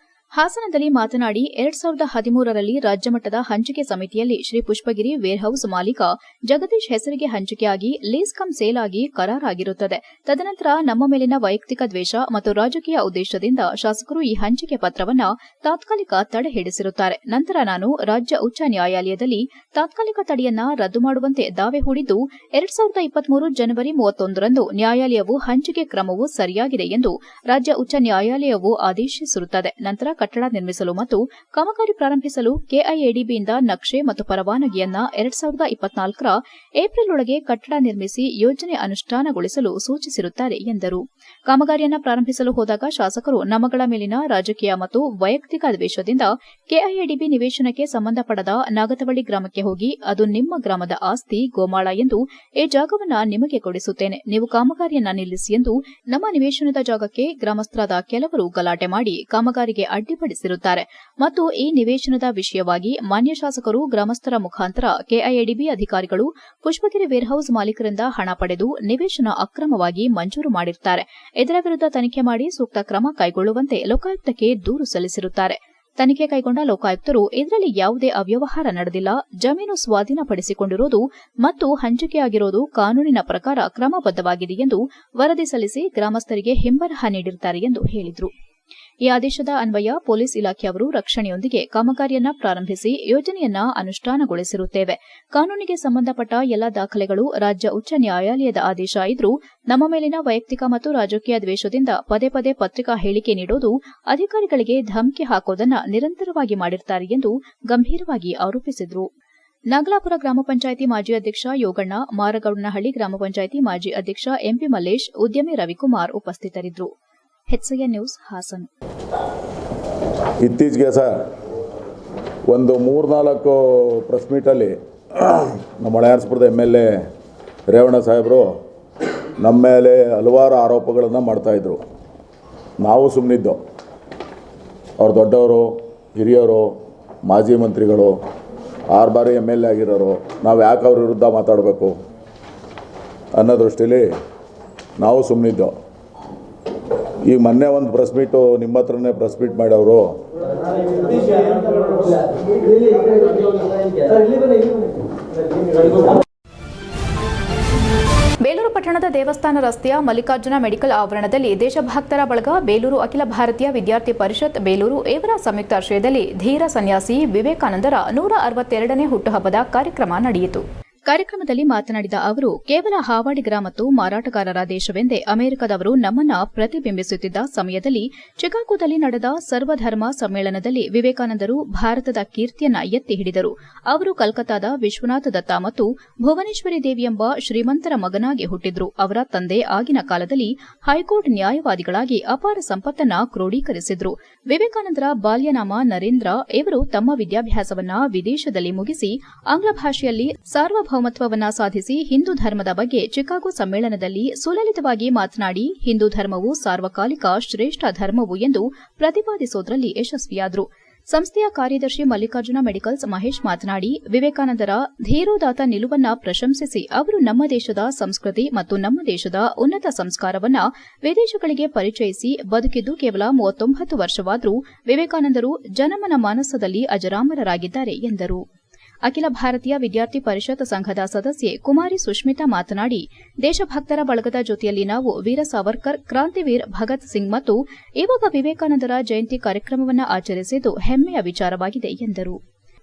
ಹಾಸನದಲ್ಲಿ ಮಾತನಾಡಿ 2013ರಲ್ಲಿ ರಾಜ್ಯಮಟ್ಟದ ಹಂಚಿಕೆ ಸಮಿತಿಯಲ್ಲಿ ಶ್ರೀ ಪುಷ್ಪಗಿರಿ ವೇರ್ಹೌಸ್ ಮಾಲೀಕ ಜಗದೀಶ್ ಹೆಸರಿಗೆ ಹಂಚಿಕೆಯಾಗಿ ಲೀಸ್ ಕಮ್ ಸೇಲ್ ಆಗಿ ಕರಾರಾಗಿರುತ್ತದೆ. ತದನಂತರ ನಮ್ಮ ಮೇಲಿನ ವೈಯಕ್ತಿಕ ದ್ವೇಷ ಮತ್ತು ರಾಜಕೀಯ ಉದ್ದೇಶದಿಂದ ಶಾಸಕರು ಈ ಹಂಚಿಕೆ ಪತ್ರವನ್ನು ತಾತ್ಕಾಲಿಕ ತಡೆ ಹಿಡಿಸಿರುತ್ತಾರೆ. ನಂತರ ನಾನು ರಾಜ್ಯ ಉಚ್ಚ ನ್ಯಾಯಾಲಯದಲ್ಲಿ ತಾತ್ಕಾಲಿಕ ತಡೆಯನ್ನ ರದ್ದು ಮಾಡುವಂತೆ ದಾವೆ ಹೂಡಿದ್ದು 2023 ಜನವರಿ 31ರಂದು ನ್ಯಾಯಾಲಯವು ಹಂಚಿಕೆ ಕ್ರಮವು ಸರಿಯಾಗಿದೆ ಎಂದು ರಾಜ್ಯ ಉಚ್ಚ ನ್ಯಾಯಾಲಯವು ಆದೇಶಿಸಿರುತ್ತದೆ. ನಂತರ ಕಟ್ಟಡ ನಿರ್ಮಿಸಲು ಮತ್ತು ಕಾಮಗಾರಿ ಪ್ರಾರಂಭಿಸಲು KIADBಯಿಂದ ನಕ್ಷೆ ಮತ್ತು ಪರವಾನಗಿಯನ್ನ 2024ರ ಏಪ್ರಿಲ್ ಒಳಗೆ ಕಟ್ಟಡ ನಿರ್ಮಿಸಿ ಯೋಜನೆ ಅನುಷ್ಠಾನಗೊಳಿಸಲು ಸೂಚಿಸಿರುತ್ತಾರೆ ಎಂದರು. ಕಾಮಗಾರಿಯನ್ನು ಪ್ರಾರಂಭಿಸಲು ಹೋದಾಗ ಶಾಸಕರು ನಮ್ಮಗಳ ಮೇಲಿನ ರಾಜಕೀಯ ಮತ್ತು ವೈಯಕ್ತಿಕ ದ್ವೇಷದಿಂದ KIADB ನಿವೇಶನಕ್ಕೆ ಸಂಬಂಧಪಡದ ನಾಗತವಳ್ಳಿ ಗ್ರಾಮಕ್ಕೆ ಹೋಗಿ ಅದು ನಿಮ್ಮ ಗ್ರಾಮದ ಆಸ್ತಿ ಗೋಮಾಳ ಎಂದು ಈ ಜಾಗವನ್ನು ನಿಮಗೆ ಕೊಡಿಸುತ್ತೇನೆ, ನೀವು ಕಾಮಗಾರಿಯನ್ನ ನಿಲ್ಲಿಸಿ ಎಂದು ನಮ್ಮ ನಿವೇಶನದ ಜಾಗಕ್ಕೆ ಗ್ರಾಮಸ್ಥರಾದ ಕೆಲವರು ಗಲಾಟೆ ಮಾಡಿ ಕಾಮಗಾರಿಗೆ ಅಡ್ಡಿಪಡಿಸಿರುತ್ತಾರೆ ಮತ್ತು ಈ ನಿವೇಶನದ ವಿಷಯವಾಗಿ ಮಾನ್ಯ ಶಾಸಕರು ಗ್ರಾಮಸ್ಥರ ಮುಖಾಂತರ KIADB ಅಧಿಕಾರಿಗಳು ಪುಷ್ಪಗಿರಿ ವೇರ್ಹೌಸ್ ಮಾಲೀಕರಿಂದ ಹಣ ಪಡೆದು ನಿವೇಶನ ಅಕ್ರಮವಾಗಿ ಮಂಜೂರು ಮಾಡಿರುತ್ತಾರೆ. ಇದರ ವಿರುದ್ಧ ತನಿಖೆ ಮಾಡಿ ಸೂಕ್ತ ಕ್ರಮ ಕೈಗೊಳ್ಳುವಂತೆ ಲೋಕಾಯುಕ್ತಕ್ಕೆ ದೂರು ಸಲ್ಲಿಸಿರುತ್ತಾರೆ. ತನಿಖೆ ಕೈಗೊಂಡ ಲೋಕಾಯುಕ್ತರು ಇದರಲ್ಲಿ ಯಾವುದೇ ಅವ್ಯವಹಾರ ನಡೆದಿಲ್ಲ, ಜಮೀನು ಸ್ವಾಧೀನಪಡಿಸಿಕೊಂಡಿರುವುದು ಮತ್ತು ಹಂಚಿಕೆಯಾಗಿರುವುದು ಕಾನೂನಿನ ಪ್ರಕಾರ ಕ್ರಮಬದ್ದವಾಗಿದೆ ಎಂದು ವರದಿ ಸಲ್ಲಿಸಿ ಗ್ರಾಮಸ್ಥರಿಗೆ ಹಿಂಬರಹ ನೀಡಿರುತ್ತಾರೆ ಎಂದು ಹೇಳಿದರು. ಈ ಆದೇಶದ ಅನ್ವಯ ಪೊಲೀಸ್ ಇಲಾಖೆಯವರು ರಕ್ಷಣೆಯೊಂದಿಗೆ ಕಾಮಗಾರಿಯನ್ನ ಪ್ರಾರಂಭಿಸಿ ಯೋಜನೆಯನ್ನ ಅನುಷ್ಠಾನಗೊಳಿಸಿರುತ್ತೇವೆ. ಕಾನೂನಿಗೆ ಸಂಬಂಧಪಟ್ಟ ಎಲ್ಲ ದಾಖಲೆಗಳು ರಾಜ್ಯ ಉಚ್ಚ ನ್ಯಾಯಾಲಯದ ಆದೇಶ ಇದ್ರೂ ನಮ್ಮ ಮೇಲಿನ ವೈಯಕ್ತಿಕ ಮತ್ತು ರಾಜಕೀಯ ದ್ವೇಷದಿಂದ ಪದೇ ಪದೇ ಪತ್ರಿಕಾ ಹೇಳಿಕೆ ನೀಡೋದು, ಅಧಿಕಾರಿಗಳಿಗೆ ಧಮಕಿ ಹಾಕೋದನ್ನ ನಿರಂತರವಾಗಿ ಮಾಡಿರುತ್ತಾರೆ ಎಂದು ಗಂಭೀರವಾಗಿ ಆರೋಪಿಸಿದರು. ನಾಗಲಾಪುರ ಗ್ರಾಮ ಪಂಚಾಯಿತಿ ಮಾಜಿ ಅಧ್ಯಕ್ಷ ಯೋಗಣ್ಣ, ಮಾರಗೌಡನಹಳ್ಳಿ ಗ್ರಾಮ ಪಂಚಾಯಿತಿ ಮಾಜಿ ಅಧ್ಯಕ್ಷ MP ಮಲ್ಲೇಶ್, ಉದ್ಯಮಿ ರವಿಕುಮಾರ್ ಉಪಸ್ಥಿತರಿದ್ದರು. HCN news Hassan. ಇತ್ತೀಚೆಗೆ ಸರ್ ಒಂದು 3-4 ಪ್ರೆಸ್ ಮೀಟಲ್ಲಿ ನಮ್ಮ ಹೊಳೆನರಸೀಪುರದ MLA ರೇವಣ್ಣ ಸಾಹೇಬರು ನಮ್ಮ ಮೇಲೆ ಹಲವಾರು ಆರೋಪಗಳನ್ನು ಮಾಡ್ತಾಯಿದ್ರು. ನಾವು ಸುಮ್ಮನಿದ್ದು. ಅವ್ರು ದೊಡ್ಡವರು, ಹಿರಿಯರು, ಮಾಜಿ ಮಂತ್ರಿಗಳು, 6 ಬಾರಿ MLA ಆಗಿರೋರು, ನಾವು ಯಾಕೆ ಅವ್ರ ವಿರುದ್ಧ ಮಾತಾಡಬೇಕು ಅನ್ನೋ ದೃಷ್ಟಿಲಿ ನಾವು ಸುಮ್ಮನಿದ್ದು. ಈಗ ಮೊನ್ನೆ ಒಂದು ಪ್ರೆಸ್ ಮೀಟು ನಿಮ್ಮ ಹತ್ರನೇ ಪ್ರೆಸ್ ಮೀಟ್ ಮಾಡೋರು ಬೇಲೂರು ಪಟ್ಟಣದ ದೇವಸ್ಥಾನ ರಸ್ತೆಯ ಮಲ್ಲಿಕಾರ್ಜುನ ಮೆಡಿಕಲ್ ಆವರಣದಲ್ಲಿ ದೇಶಭಕ್ತರ ಬಳಗ ಬೇಲೂರು ಅಖಿಲ ಭಾರತೀಯ ವಿದ್ಯಾರ್ಥಿ ಪರಿಷತ್ ಬೇಲೂರು ಇವರ ಸಂಯುಕ್ತ ಆಶ್ರಯದಲ್ಲಿ ಧೀರ ಸನ್ಯಾಸಿ ವಿವೇಕಾನಂದರ 162ನೇ ಹುಟ್ಟುಹಬ್ಬದ ಕಾರ್ಯಕ್ರಮ ನಡೆಯಿತು. ಕಾರ್ಯಕ್ರಮದಲ್ಲಿ ಮಾತನಾಡಿದ ಅವರು, ಕೇವಲ ಹಾವಾಡಿಗರ ಮತ್ತು ಮಾರಾಟಗಾರರ ದೇಶವೆಂದೇ ಅಮೆರಿಕದವರು ನಮ್ಮನ್ನ ಪ್ರತಿಬಿಂಬಿಸುತ್ತಿದ್ದ ಸಮಯದಲ್ಲಿ ಚಿಕಾಗೋದಲ್ಲಿ ನಡೆದ ಸರ್ವಧರ್ಮ ಸಮ್ಮೇಳನದಲ್ಲಿ ವಿವೇಕಾನಂದರು ಭಾರತದ ಕೀರ್ತಿಯನ್ನ ಎತ್ತಿ ಹಿಡಿದರು. ಅವರು ಕಲ್ಕತ್ತಾದ ವಿಶ್ವನಾಥ ದತ್ತ ಮತ್ತು ಭುವನೇಶ್ವರಿ ದೇವಿ ಎಂಬ ಶ್ರೀಮಂತರ ಮಗನಾಗಿ ಹುಟ್ಟಿದ್ರು. ಅವರ ತಂದೆ ಆಗಿನ ಕಾಲದಲ್ಲಿ ಹೈಕೋರ್ಟ್ ನ್ಯಾಯವಾದಿಗಳಾಗಿ ಅಪಾರ ಸಂಪತ್ತನ್ನ ಕ್ರೋಢೀಕರಿಸಿದ್ರು. ವಿವೇಕಾನಂದರ ಬಾಲ್ಯನಾಮ ನರೇಂದ್ರ. ಇವರು ತಮ್ಮ ವಿದ್ಯಾಭ್ಯಾಸವನ್ನ ವಿದೇಶದಲ್ಲಿ ಮುಗಿಸಿ ಆಂಗ್ಲ ಭಾಷೆಯಲ್ಲಿ ಸಾರ್ವಭೌಮತ್ವವನ್ನ ಸಾಧಿಸಿ ಹಿಂದೂ ಧರ್ಮದ ಬಗ್ಗೆ ಚಿಕಾಗೋ ಸಮ್ಮೇಳನದಲ್ಲಿ ಸುಲಲಿತವಾಗಿ ಮಾತನಾಡಿ ಹಿಂದೂ ಧರ್ಮವು ಸಾರ್ವಕಾಲಿಕ ಶ್ರೇಷ್ಠ ಧರ್ಮವು ಎಂದು ಪ್ರತಿಪಾದಿಸುವುದರಲ್ಲಿ ಯಶಸ್ವಿಯಾದರು. ಸಂಸ್ಥೆಯ ಕಾರ್ಯದರ್ಶಿ ಮಲ್ಲಿಕಾರ್ಜುನ ಮೆಡಿಕಲ್ಸ್ ಮಹೇಶ್ ಮಾತನಾಡಿ, ವಿವೇಕಾನಂದರ ಧೀರೋದಾತ್ತ ನಿಲುವನ್ನ ಪ್ರಶಂಸಿಸಿ ಅವರು ನಮ್ಮ ದೇಶದ ಸಂಸ್ಕೃತಿ ಮತ್ತು ನಮ್ಮ ದೇಶದ ಉನ್ನತ ಸಂಸ್ಕಾರವನ್ನ ವಿದೇಶಗಳಿಗೆ ಪರಿಚಯಿಸಿ ಬದುಕಿದ್ದು ಕೇವಲ 39 ವರ್ಷವಾದರೂ ವಿವೇಕಾನಂದರು ಜನಮನ ಮಾನಸದಲ್ಲಿ ಅಜರಾಮರರಾಗಿದ್ದಾರೆ ಎಂದರು. ಅಖಿಲ ಭಾರತೀಯ ವಿದ್ಯಾರ್ಥಿ ಪರಿಷತ್ ಸಂಘದ ಸದಸ್ಯೆ ಕುಮಾರಿ ಸುಷ್ಮಿತಾ ಮಾತನಾಡಿ, ದೇಶಭಕ್ತರ ಬಳಗದ ಜೊತೆಯಲ್ಲಿ ನಾವು ವೀರ ಸಾವರ್ಕರ್, ಕ್ರಾಂತಿವೀರ್ ಭಗತ್ ಸಿಂಗ್ ಮತ್ತು ಇವಾಗ ವಿವೇಕಾನಂದರ ಜಯಂತಿ ಕಾರ್ಯಕ್ರಮವನ್ನು ಆಚರಿಸಿದ್ದು ಹೆಮ್ಮೆಯ ವಿಚಾರವಾಗಿದೆ ಎಂದರು.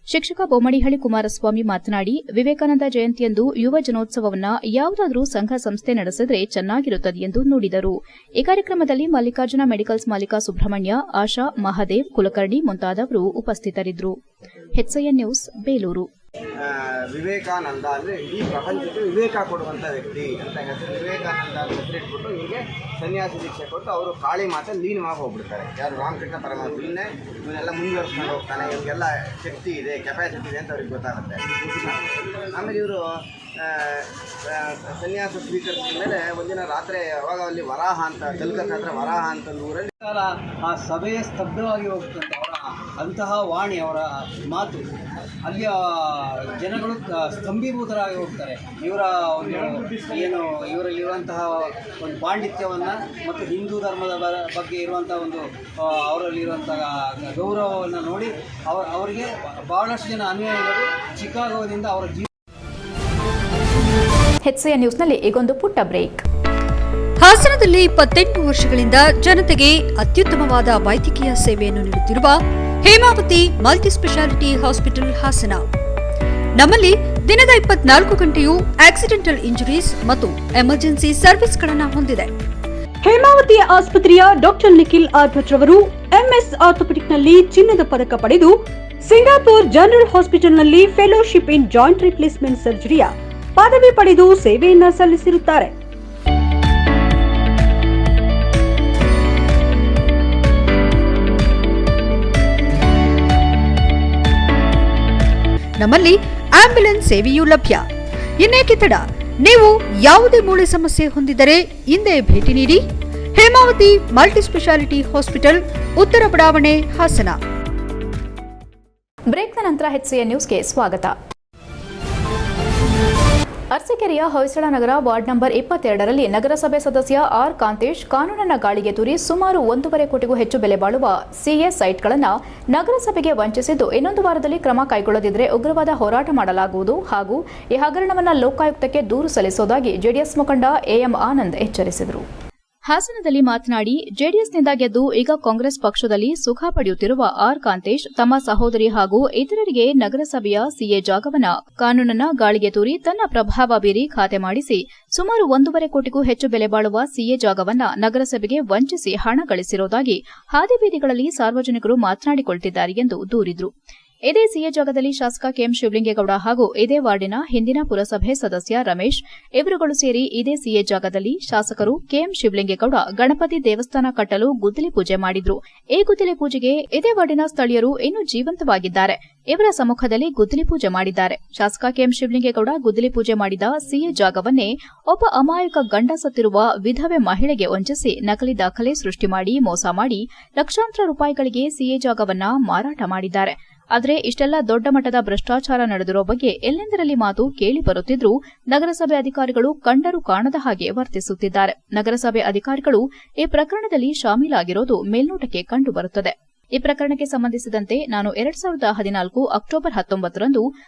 ಶಿಕ್ಷಕ ಬೊಮ್ಮಡಿಹಳ್ಳಿ ಕುಮಾರಸ್ವಾಮಿ ಮಾತನಾಡಿ, ವಿವೇಕಾನಂದ ಜಯಂತಿಯಂದು ಯುವ ಜನೋತ್ಸವವನ್ನು ಯಾವುದಾದರೂ ಸಂಘ ಸಂಸ್ಥೆ ನಡೆಸಿದರೆ ಚೆನ್ನಾಗಿರುತ್ತದೆ ಎಂದು ನುಡಿದರು. ಈ ಕಾರ್ಯಕ್ರಮದಲ್ಲಿ ಮಲ್ಲಿಕಾರ್ಜುನ ಮೆಡಿಕಲ್ಸ್ ಮಾಲೀಕ ಸುಬ್ರಹ್ಮಣ್ಯ, ಆಶಾ, ಮಹಾದೇವ್, ಕುಲಕರ್ಣಿ ಮುಂತಾದವರು ಉಪಸ್ಥಿತರಿದ್ದರು. HCN news Belur. ವಿವೇಕಾನಂದ ಅಂದರೆ ಇಡೀ ಪ್ರಪಂಚಕ್ಕೆ ವಿವೇಕ ಕೊಡುವಂಥ ವ್ಯಕ್ತಿ ಅಂತ ಹೆಸರು ವಿವೇಕಾನಂದ ಅಂತ ಹೆಸರಿಟ್ಬಿಟ್ಟು ಇವರಿಗೆ ಸನ್ಯಾಸಿ ದೀಕ್ಷೆ ಕೊಟ್ಟು ಅವರು ಕಾಳಿ ಮಾತಲ್ಲಿ ಲೀನವಾಗಿ ಹೋಗ್ಬಿಡ್ತಾರೆ. ಯಾರು ರಾಮಕೃಷ್ಣ ಪರಮಹಂಸ ಇವನ್ನೆಲ್ಲ ಮುಂದುವರ್ಸ್ಕೊಂಡು ಹೋಗ್ತಾನೆ, ಇವ್ರಿಗೆಲ್ಲ ಶಕ್ತಿ ಇದೆ, ಕೆಪಾಸಿಟಿ ಇದೆ ಅಂತ ಅವ್ರಿಗೆ ಗೊತ್ತಾಗುತ್ತೆ. ಆಮೇಲೆ ಇವರು ಸನ್ಯಾಸ ಸ್ವೀಕರಿಸಿದ ಮೇಲೆ ಒಂದಿನ ರಾತ್ರಿ ಅವಾಗ ಅಲ್ಲಿ ವರಾಹ ಅಂತ ಕಲ್ಕತ್ತಾ ಹತ್ರ ವರಾಹ ಅಂತ ಒಂದು ಊರಲ್ಲಿ ಆ ಸಭೆಯೇ ಸ್ತಬ್ಧವಾಗಿ ಹೋಗ್ತಂತೆ. ಅಂತಹ ವಾಣಿ, ಅವರ ಮಾತು, ಅಲ್ಲಿಯ ಜನಗಳು ಸ್ತಂಭೀಭೂತರಾಗಿ ಹೋಗ್ತಾರೆ. ಇವರ ಒಂದು ಏನು ಇವರಲ್ಲಿರುವಂತಹ ಒಂದು ಪಾಂಡಿತ್ಯವನ್ನು ಮತ್ತು ಹಿಂದೂ ಧರ್ಮದ ಬಗ್ಗೆ ಇರುವಂಥ ಒಂದು ಅವರಲ್ಲಿರುವಂತಹ ಗೌರವವನ್ನು ನೋಡಿ ಅವರಿಗೆ ಬಹಳಷ್ಟು ಜನ ಅನುಯಾಯಿಗಳು ಚಿಕಾಗೋದಿಂದ ಅವರ HCN ನ್ಯೂಸ್ನಲ್ಲಿ ಈಗೊಂದು ಪುಟ್ಟ ಬ್ರೇಕ್. ಹಾಸನದಲ್ಲಿ 28 ವರ್ಷಗಳಿಂದ ಜನತೆಗೆ ಅತ್ಯುತ್ತಮವಾದ ವೈದ್ಯಕೀಯ ಸೇವೆಯನ್ನು ನೀಡುತ್ತಿರುವ ಹೇಮಾವತಿ ಮಲ್ಟಿಸ್ಪೆಷಾಲಿಟಿ ಹಾಸ್ಪಿಟಲ್ ಹಾಸನ. ನಮ್ಮಲ್ಲಿ ದಿನದ 24 ಗಂಟೆಯೂ ಆಕ್ಸಿಡೆಂಟಲ್ ಇಂಜುರೀಸ್ ಮತ್ತು ಎಮರ್ಜೆನ್ಸಿ ಸರ್ವಿಸ್ಗಳನ್ನು ಹೊಂದಿದೆ. ಹೇಮಾವತಿ ಆಸ್ಪತ್ರೆಯ ಡಾಕ್ಟರ್ ನಿಖಿಲ್ ಆರ್ ಭಟ್ ರವರು MS ಆರ್ಥೋಪೆಡಿಕ್ನಲ್ಲಿ ಚಿನ್ನದ ಪದಕ ಪಡೆದು ಸಿಂಗಾಪುರ್ ಜನರಲ್ ಹಾಸ್ಪಿಟಲ್ನಲ್ಲಿ ಫೆಲೋಶಿಪ್ ಇನ್ ಜಾಯಿಂಟ್ ರಿಪ್ಲೇಸ್ಮೆಂಟ್ ಸರ್ಜರಿಯ ಪದವಿ ಪಡೆದು ಸೇವೆಯನ್ನ ಸಲ್ಲಿಸಿರುತ್ತಾರೆ. ನಮ್ಮಲ್ಲಿ ಆಂಬ್ಯುಲೆನ್ಸ್ ಸೇವೆಯೂ ಲಭ್ಯ. ಇನ್ನೇಕೆ ತಡ? ನೀವು ಯಾವುದೇ ಮೂಳೆ ಸಮಸ್ಯೆ ಹೊಂದಿದ್ದರೆ ಹಿಂದೆ ಭೇಟಿ ನೀಡಿ. ಹೇಮಾವತಿ ಮಲ್ಟಿಸ್ಪೆಷಾಲಿಟಿ ಹಾಸ್ಪಿಟಲ್, ಉತ್ತರ ಬಡಾವಣೆ, ಹಾಸನ. ಬ್ರೇಕ್ನ ನಂತರ HCN ನ್ಯೂಸ್ಗೆ ಸ್ವಾಗತ. ಅರಸೀಕೆರೆಯ ಹೊಯ್ಸಳ ನಗರ ವಾರ್ಡ್ ನಂಬರ್ 22ರಲ್ಲಿ ನಗರಸಭೆ ಸದಸ್ಯ ಆರ್ ಕಾಂತೇಶ್ ಕಾನೂನನ್ನ ಗಾಳಿಗೆ ತೂರಿ ಸುಮಾರು 1.5 ಕೋಟಿಗೂ ಹೆಚ್ಚು ಬೆಲೆ ಬಾಳುವ CA ಸೈಟ್ಗಳನ್ನು ನಗರಸಭೆಗೆ ವಂಚಿಸಿದ್ದು, ಇನ್ನೊಂದು ವಾರದಲ್ಲಿ ಕ್ರಮ ಕೈಗೊಳ್ಳದಿದ್ದರೆ ಉಗ್ರವಾದ ಹೋರಾಟ ಮಾಡಲಾಗುವುದು ಹಾಗೂ ಈ ಹಗರಣವನ್ನು ಲೋಕಾಯುಕ್ತಕ್ಕೆ ದೂರು ಸಲ್ಲಿಸುವುದಾಗಿ ಜೆಡಿಎಸ್ ಮುಖಂಡ AM ಆನಂದ್ ಎಚ್ಚರಿಸಿದರು. ಹಾಸನದಲ್ಲಿ ಮಾತನಾಡಿ, ಜೆಡಿಎಸ್ನಿಂದ ಗೆದ್ದು ಈಗ ಕಾಂಗ್ರೆಸ್ ಪಕ್ಷದಲ್ಲಿ ಸುಖ ಪಡೆಯುತ್ತಿರುವ ಆರ್ ಕಾಂತೇಶ್ ತಮ್ಮ ಸಹೋದರಿ ಹಾಗೂ ಇತರರಿಗೆ ನಗರಸಭೆಯ CA ಜಾಗವನ್ನ ಕಾನೂನನ್ನ ಗಾಳಿಗೆ ತೂರಿ ತನ್ನ ಪ್ರಭಾವ ಬೀರಿ ಖಾತೆ ಮಾಡಿಸಿ ಸುಮಾರು 1.5 ಕೋಟಿಗೂ ಹೆಚ್ಚು ಬೆಲೆ ಬಾಳುವ CA ಜಾಗವನ್ನ ನಗರಸಭೆಗೆ ವಂಚಿಸಿ ಹಣ ಗಳಿಸಿರುವುದಾಗಿ ಹಾದಿಬೀದಿಗಳಲ್ಲಿ ಸಾರ್ವಜನಿಕರು ಮಾತನಾಡಿಕೊಳ್ಳುತ್ತಿದ್ದಾರೆ ಎಂದು ದೂರಿದರು. ಇದೇ CA ಜಾಗದಲ್ಲಿ ಶಾಸಕ KM ಶಿವಲಿಂಗೇಗೌಡ ಹಾಗೂ ಇದೇ ವಾರ್ಡಿನ ಹಿಂದಿನ ಪುರಸಭೆ ಸದಸ್ಯ ರಮೇಶ್ ಇವರುಗಳು ಸೇರಿ ಇದೇ CA ಜಾಗದಲ್ಲಿ ಶಾಸಕರು KM ಶಿವಲಿಂಗೇಗೌಡ ಗಣಪತಿ ದೇವಸ್ಥಾನ ಕಟ್ಟಲು ಗುದ್ದಲಿ ಪೂಜೆ ಮಾಡಿದ್ರು. ಈ ಗುದ್ದಲಿ ಪೂಜೆಗೆ ಇದೇ ವಾರ್ಡಿನ ಸ್ಥಳೀಯರು ಇನ್ನೂ ಜೀವಂತವಾಗಿದ್ದಾರೆ. ಇವರ ಸಮ್ಮುಖದಲ್ಲಿ ಗುದ್ದಲಿ ಪೂಜೆ ಮಾಡಿದ್ದಾರೆ. ಶಾಸಕ KM ಶಿವಲಿಂಗೇಗೌಡ ಗುದ್ದಲಿ ಪೂಜೆ ಮಾಡಿದ CA ಜಾಗವನ್ನೇ ಒಬ್ಬ ಅಮಾಯಕ ಗಂಡ ಸತ್ತಿರುವ ವಿಧವೆ ಮಹಿಳೆಗೆ ವಂಚಿಸಿ ನಕಲಿ ದಾಖಲೆ ಸೃಷ್ಟಿ ಮಾಡಿ ಮೋಸ ಮಾಡಿ ಲಕ್ಷಾಂತರ ರೂಪಾಯಿಗಳಿಗೆ CA ಜಾಗವನ್ನ ಮಾರಾಟ ಮಾಡಿದ್ದಾರೆ. ಆದರೆ ಇಷ್ಟೆಲ್ಲ ದೊಡ್ಡ ಮಟ್ಟದ ಭ್ರಷ್ಟಾಚಾರ ನಡೆದಿರೋ ಬಗ್ಗೆ ಎಲ್ಲೆಂದರಲ್ಲಿ ಮಾತು ಕೇಳಿ ಬರುತ್ತಿದ್ರೂ ನಗರಸಭೆ ಅಧಿಕಾರಿಗಳು ಕಂಡರೂ ಕಾಣದ ಹಾಗೆ ವರ್ತಿಸುತ್ತಿದ್ದಾರೆ. ನಗರಸಭೆ ಅಧಿಕಾರಿಗಳು ಈ ಪ್ರಕರಣದಲ್ಲಿ ಶಾಮೀಲಾಗಿರೋದು ಮೇಲ್ನೋಟಕ್ಕೆ ಕಂಡುಬರುತ್ತದೆ. ಈ ಪ್ರಕರಣಕ್ಕೆ ಸಂಬಂಧಿಸಿದಂತೆ ನಾನು 2014 ಅಕ್ಟೋಬರ್ 19ರಂದು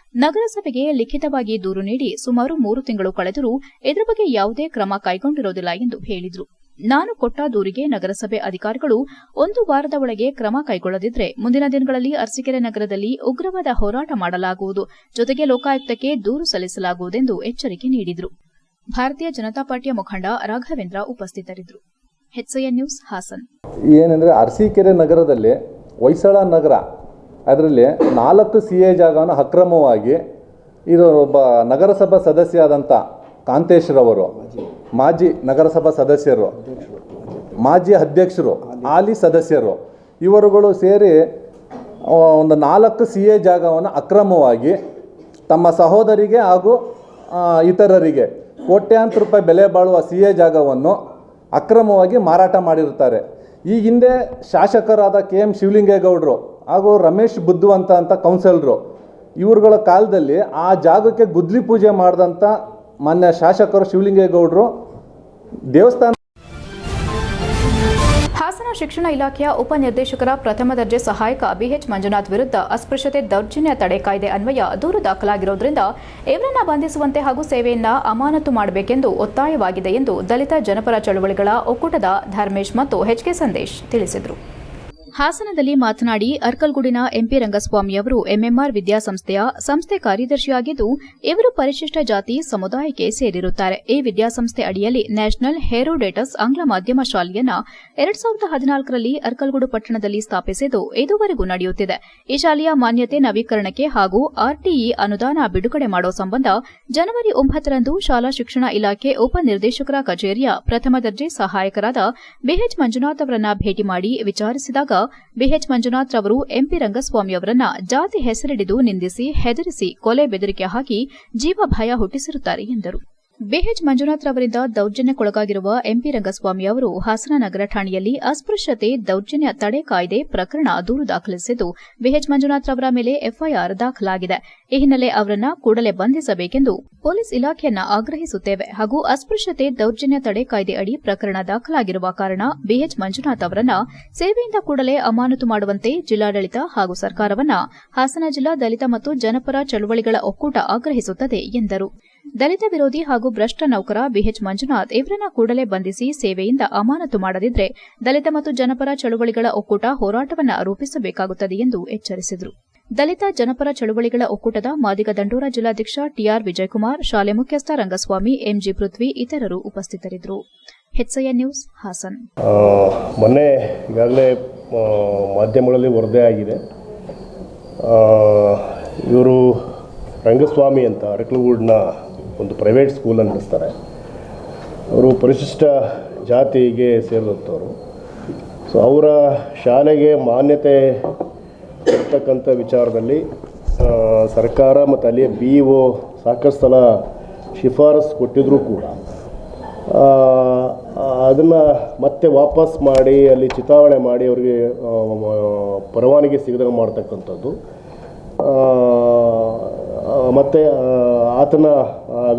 ನಗರಸಭೆಗೆ ಲಿಖಿತವಾಗಿ ದೂರು ನೀಡಿ ಸುಮಾರು 3 ತಿಂಗಳು ಕಳೆದರೂ ಇದರ ಬಗ್ಗೆ ಯಾವುದೇ ಕ್ರಮ ಕೈಗೊಂಡಿರುವುದಿಲ್ಲ ಎಂದು ಹೇಳಿದರು. ನಾನು ಕೊಟ್ಟ ದೂರಿಗೆ ನಗರಸಭೆ ಅಧಿಕಾರಿಗಳು 1 ವಾರದ ಒಳಗೆ ಕ್ರಮ ಕೈಗೊಳ್ಳದಿದ್ದರೆ ಮುಂದಿನ ದಿನಗಳಲ್ಲಿ ಅರಸೀಕೆರೆ ನಗರದಲ್ಲಿ ಉಗ್ರವಾದ ಹೋರಾಟ ಮಾಡಲಾಗುವುದು, ಜೊತೆಗೆ ಲೋಕಾಯುಕ್ತಕ್ಕೆ ದೂರು ಸಲ್ಲಿಸಲಾಗುವುದೆಂದು ಎಚ್ಚರಿಕೆ ನೀಡಿದರು. ಭಾರತೀಯ ಜನತಾ ಪಾರ್ಟಿಯ ಮುಖಂಡ ರಾಘವೇಂದ್ರ ಉಪಸ್ಥಿತರಿದ್ದರು. HCN news Hassan. ಏನಂದರೆ ಅರಸೀಕೆರೆ ನಗರದಲ್ಲಿ ಹೊಯ್ಸಳ ನಗರ ಅದರಲ್ಲಿ 4 CA ಜಾಗವನ್ನು ಅಕ್ರಮವಾಗಿ ಇದು ಒಬ್ಬ ನಗರಸಭಾ ಸದಸ್ಯ ಆದಂಥ ಕಾಂತೇಶ್ರವರು, ಮಾಜಿ ನಗರಸಭಾ ಸದಸ್ಯರು, ಮಾಜಿ ಅಧ್ಯಕ್ಷರು, ಹಾಲಿ ಸದಸ್ಯರು ಇವರುಗಳು ಸೇರಿ ಒಂದು 4 CA ಜಾಗವನ್ನು ಅಕ್ರಮವಾಗಿ ತಮ್ಮ ಸಹೋದರಿಗೆ ಹಾಗೂ ಇತರರಿಗೆ ಕೋಟ್ಯಾಂತರ ರೂಪಾಯಿ ಬೆಲೆ ಬಾಳುವ CA ಜಾಗವನ್ನು ಅಕ್ರಮವಾಗಿ ಮಾರಾಟ ಮಾಡಿರುತ್ತಾರೆ. ಈ ಹಿಂದೆ ಶಾಸಕರಾದ KM ಶಿವಲಿಂಗೇಗೌಡರು ಹಾಗೂ ರಮೇಶ್ ಬುದ್ಧವಂತ ಅಂತ ಕೌನ್ಸಿಲರು ಇವರುಗಳ ಕಾಲದಲ್ಲಿ ಆ ಜಾಗಕ್ಕೆ ಗುದ್ದಲಿ ಪೂಜೆ ಮಾಡಿದಂಥ ಮಾನ್ಯ ಶಾಸಕರು ಶಿವಲಿಂಗೇಗೌಡರು ದೇವಸ್ಥಾನ. ಹಾಸನ ಶಿಕ್ಷಣ ಇಲಾಖೆಯ ಉಪನಿರ್ದೇಶಕರ ಪ್ರಥಮ ದರ್ಜೆ ಸಹಾಯಕ BH ಮಂಜುನಾಥ್ ವಿರುದ್ಧ ಅಸ್ಪೃಶ್ಯತೆ ದೌರ್ಜನ್ಯ ತಡೆ ಕಾಯ್ದೆ ಅನ್ವಯ ದೂರು ದಾಖಲಾಗಿರುವುದರಿಂದ ಇವರನ್ನ ಬಂಧಿಸುವಂತೆ ಹಾಗೂ ಸೇವೆಯನ್ನ ಅಮಾನತು ಮಾಡಬೇಕೆಂದು ಒತ್ತಾಯವಾಗಿದೆ ಎಂದು ದಲಿತ ಜನಪರ ಚಳವಳಿಗಳ ಒಕ್ಕೂಟದ ಧರ್ಮೇಶ್ ಮತ್ತು HK ಸಂದೇಶ್ ತಿಳಿಸಿದರು. ಹಾಸನದಲ್ಲಿ ಮಾತನಾಡಿ ಅರ್ಕಲ್ಗೂಡಿನ ಎಂಪಿ ರಂಗಸ್ವಾಮಿ ಅವರು ಎಂಎಂಆರ್ ವಿದ್ಯಾಸಂಸ್ಥೆಯ ಸಂಸ್ಥೆ ಕಾರ್ಯದರ್ಶಿಯಾಗಿದ್ದು ಇವರು ಪರಿಶಿಷ್ಟ ಜಾತಿ ಸಮುದಾಯಕ್ಕೆ ಸೇರಿರುತ್ತಾರೆ. ಈ ವಿದ್ಯಾಸಂಸ್ಥೆ ಅಡಿಯಲ್ಲಿ ನ್ಯಾಷನಲ್ ಹೆರೋಡೇಟಸ್ ಆಂಗ್ಲ ಮಾಧ್ಯಮ ಶಾಲೆಯನ್ನ 2014ರಲ್ಲಿ ಅರ್ಕಲ್ಗೂಡು ಪಟ್ಟಣದಲ್ಲಿ ಸ್ಥಾಪಿಸಿದ್ದು ಇದುವರೆಗೂ ನಡೆಯುತ್ತಿದೆ. ಈ ಶಾಲೆಯ ಮಾನ್ಯತೆ ನವೀಕರಣಕ್ಕೆ ಹಾಗೂ ಆರ್ಟಿಇ ಅನುದಾನ ಬಿಡುಗಡೆ ಮಾಡೋ ಸಂಬಂಧ ಜನವರಿ 9ರಂದು ಶಾಲಾ ಶಿಕ್ಷಣ ಇಲಾಖೆ ಉಪನಿರ್ದೇಶಕರ ಕಚೇರಿಯ ಪ್ರಥಮ ದರ್ಜೆ ಸಹಾಯಕರಾದ ಬಿಎಚ್ ಮಂಜುನಾಥ್ ಅವರನ್ನ ಭೇಟಿ ಮಾಡಿ ವಿಚಾರಿಸಿದಾಗ ಬಿಎಚ್ ಮಂಜುನಾಥ್ ರವರು ಎಂಪಿ ರಂಗಸ್ವಾಮಿ ಅವರನ್ನ ಜಾತಿ ಹೆಸರಿಡಿದು ನಿಂದಿಸಿ ಹೆದರಿಸಿ ಕೊಲೆ ಬೆದರಿಕೆ ಹಾಕಿ ಜೀವ ಭಯ ಹುಟ್ಟಿಸಿರುತ್ತಾರೆ ಎಂದರು. ಬಿಎಚ್ ಮಂಜುನಾಥ್ ರವರಿಂದ ದೌರ್ಜನ್ಯಕ್ಕೊಳಗಾಗಿರುವ ಎಂಪಿ ರಂಗಸ್ವಾಮಿ ಅವರು ಹಾಸನ ನಗರ ಠಾಣೆಯಲ್ಲಿ ಅಸ್ಪೃಶ್ಯತೆ ದೌರ್ಜನ್ಯ ತಡೆ ಕಾಯ್ದೆ ಪ್ರಕರಣ ದೂರು ದಾಖಲಿಸಿದ್ದು ಬಿಎಚ್ ಮಂಜುನಾಥ್ ರವರ ಮೇಲೆ ಎಫ್ಐಆರ್ ದಾಖಲಾಗಿದೆ. ಈ ಹಿನ್ನೆಲೆ ಅವರನ್ನ ಕೂಡಲೇ ಬಂಧಿಸಬೇಕೆಂದು ಪೊಲೀಸ್ ಇಲಾಖೆಯನ್ನ ಆಗ್ರಹಿಸುತ್ತೇವೆ ಹಾಗೂ ಅಸ್ಪೃಶ್ಯತೆ ದೌರ್ಜನ್ಯ ತಡೆ ಕಾಯ್ದೆ ಅಡಿ ಪ್ರಕರಣ ದಾಖಲಾಗಿರುವ ಕಾರಣ ಬಿಎಚ್ ಮಂಜುನಾಥ್ ಅವರನ್ನ ಸೇವೆಯಿಂದ ಕೂಡಲೇ ಅಮಾನತು ಮಾಡುವಂತೆ ಜಿಲ್ಲಾಡಳಿತ ಹಾಗೂ ಸರ್ಕಾರವನ್ನ ಹಾಸನ ಜಿಲ್ಲಾ ದಲಿತ ಮತ್ತು ಜನಪರ ಚಳುವಳಿಗಳ ಒಕ್ಕೂಟ ಆಗ್ರಹಿಸುತ್ತದೆ ಎಂದರು. ದಲಿತ ವಿರೋಧಿ ಹಾಗೂ ಭ್ರಷ್ಟ ನೌಕರ ಬಿಎಚ್ ಮಂಜುನಾಥ್ ಇವರನ್ನ ಕೂಡಲೇ ಬಂಧಿಸಿ ಸೇವೆಯಿಂದ ಅಮಾನತು ಮಾಡದಿದ್ದರೆ ದಲಿತ ಮತ್ತು ಜನಪರ ಚಳುವಳಿಗಳ ಒಕ್ಕೂಟ ಹೋರಾಟವನ್ನು ರೂಪಿಸಬೇಕಾಗುತ್ತದೆ ಎಂದು ಎಚ್ಚರಿಸಿದರು. ದಲಿತ ಜನಪರ ಚಳುವಳಿಗಳ ಒಕ್ಕೂಟದ ಮಾದಿಗ ದಂಡೋರ ಜಿಲ್ಲಾಧ್ಯಕ್ಷ ಟಿಆರ್ ವಿಜಯಕುಮಾರ್, ಶಾಲೆ ಮುಖ್ಯಸ್ಥ ರಂಗಸ್ವಾಮಿ, ಎಂಜಿ ಪೃಥ್ವಿ ಇತರರು ಉಪಸ್ಥಿತರಿದ್ದರು. HIN news Haasan. ಮೊನ್ನೆ ಈಗಾಗಲೇ ಮಾಧ್ಯಮಗಳಲ್ಲಿ ವರದಿ ಆಗಿದೆ. ಇವರು ರಂಗಸ್ವಾಮಿ ಅಂತ ಅರಕಲಗೂಡಿನ ಒಂದು ಪ್ರೈವೇಟ್ ಸ್ಕೂಲನ್ನು ನಡೆಸ್ತಾರೆ. ಅವರು ಪರಿಶಿಷ್ಟ ಜಾತಿಗೆ ಸೇರಿದಂಥವ್ರು. ಸೊ ಅವರ ಶಾಲೆಗೆ ಮಾನ್ಯತೆ ಇರ್ತಕ್ಕಂಥ ವಿಚಾರದಲ್ಲಿ ಸರ್ಕಾರ ಮತ್ತು ಅಲ್ಲಿಯ BO ಸಾಕಷ್ಟು ಸಲ ಶಿಫಾರಸು ಕೊಟ್ಟಿದ್ರೂ ಕೂಡ ಅದನ್ನು ಮತ್ತೆ ವಾಪಸ್ ಮಾಡಿ ಅಲ್ಲಿ ಚಿತಾವಣೆ ಮಾಡಿ ಅವರಿಗೆ ಪರವಾನಗಿ ಸಿಗದಂಗೆ ಮಾಡ್ತಕ್ಕಂಥದ್ದು ಮತ್ತು ಆತನ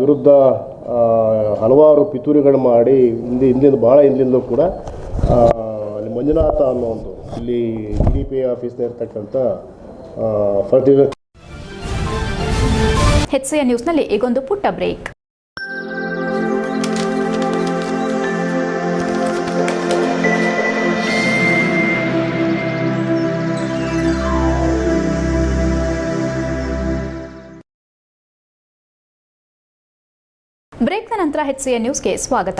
ವಿರುದ್ಧ ಹಲವಾರು ಪಿತೂರಿಗಳು ಮಾಡಿ ಹಿಂದಿಂದ ಭಾಳ ಹಿಂದಿಂದಲೂ ಕೂಡ ಅಲ್ಲಿ ಮಂಜುನಾಥ ಅನ್ನೋದು ಇಲ್ಲಿ DDP ಆಫೀಸ್ನ ಇರ್ತಕ್ಕಂಥ ಫರ್ಟಿಲೈಸರ್. ಎಚ್ಐಎನ್ ನ್ಯೂಸ್ನಲ್ಲಿ ಈಗೊಂದು ಪುಟ್ಟ ಬ್ರೇಕ್. ಬ್ರೇಕ್ನ ನಂತರ ಎಚ್ಐಎನ್ ನ್ಯೂಸ್ಗೆ ಸ್ವಾಗತ.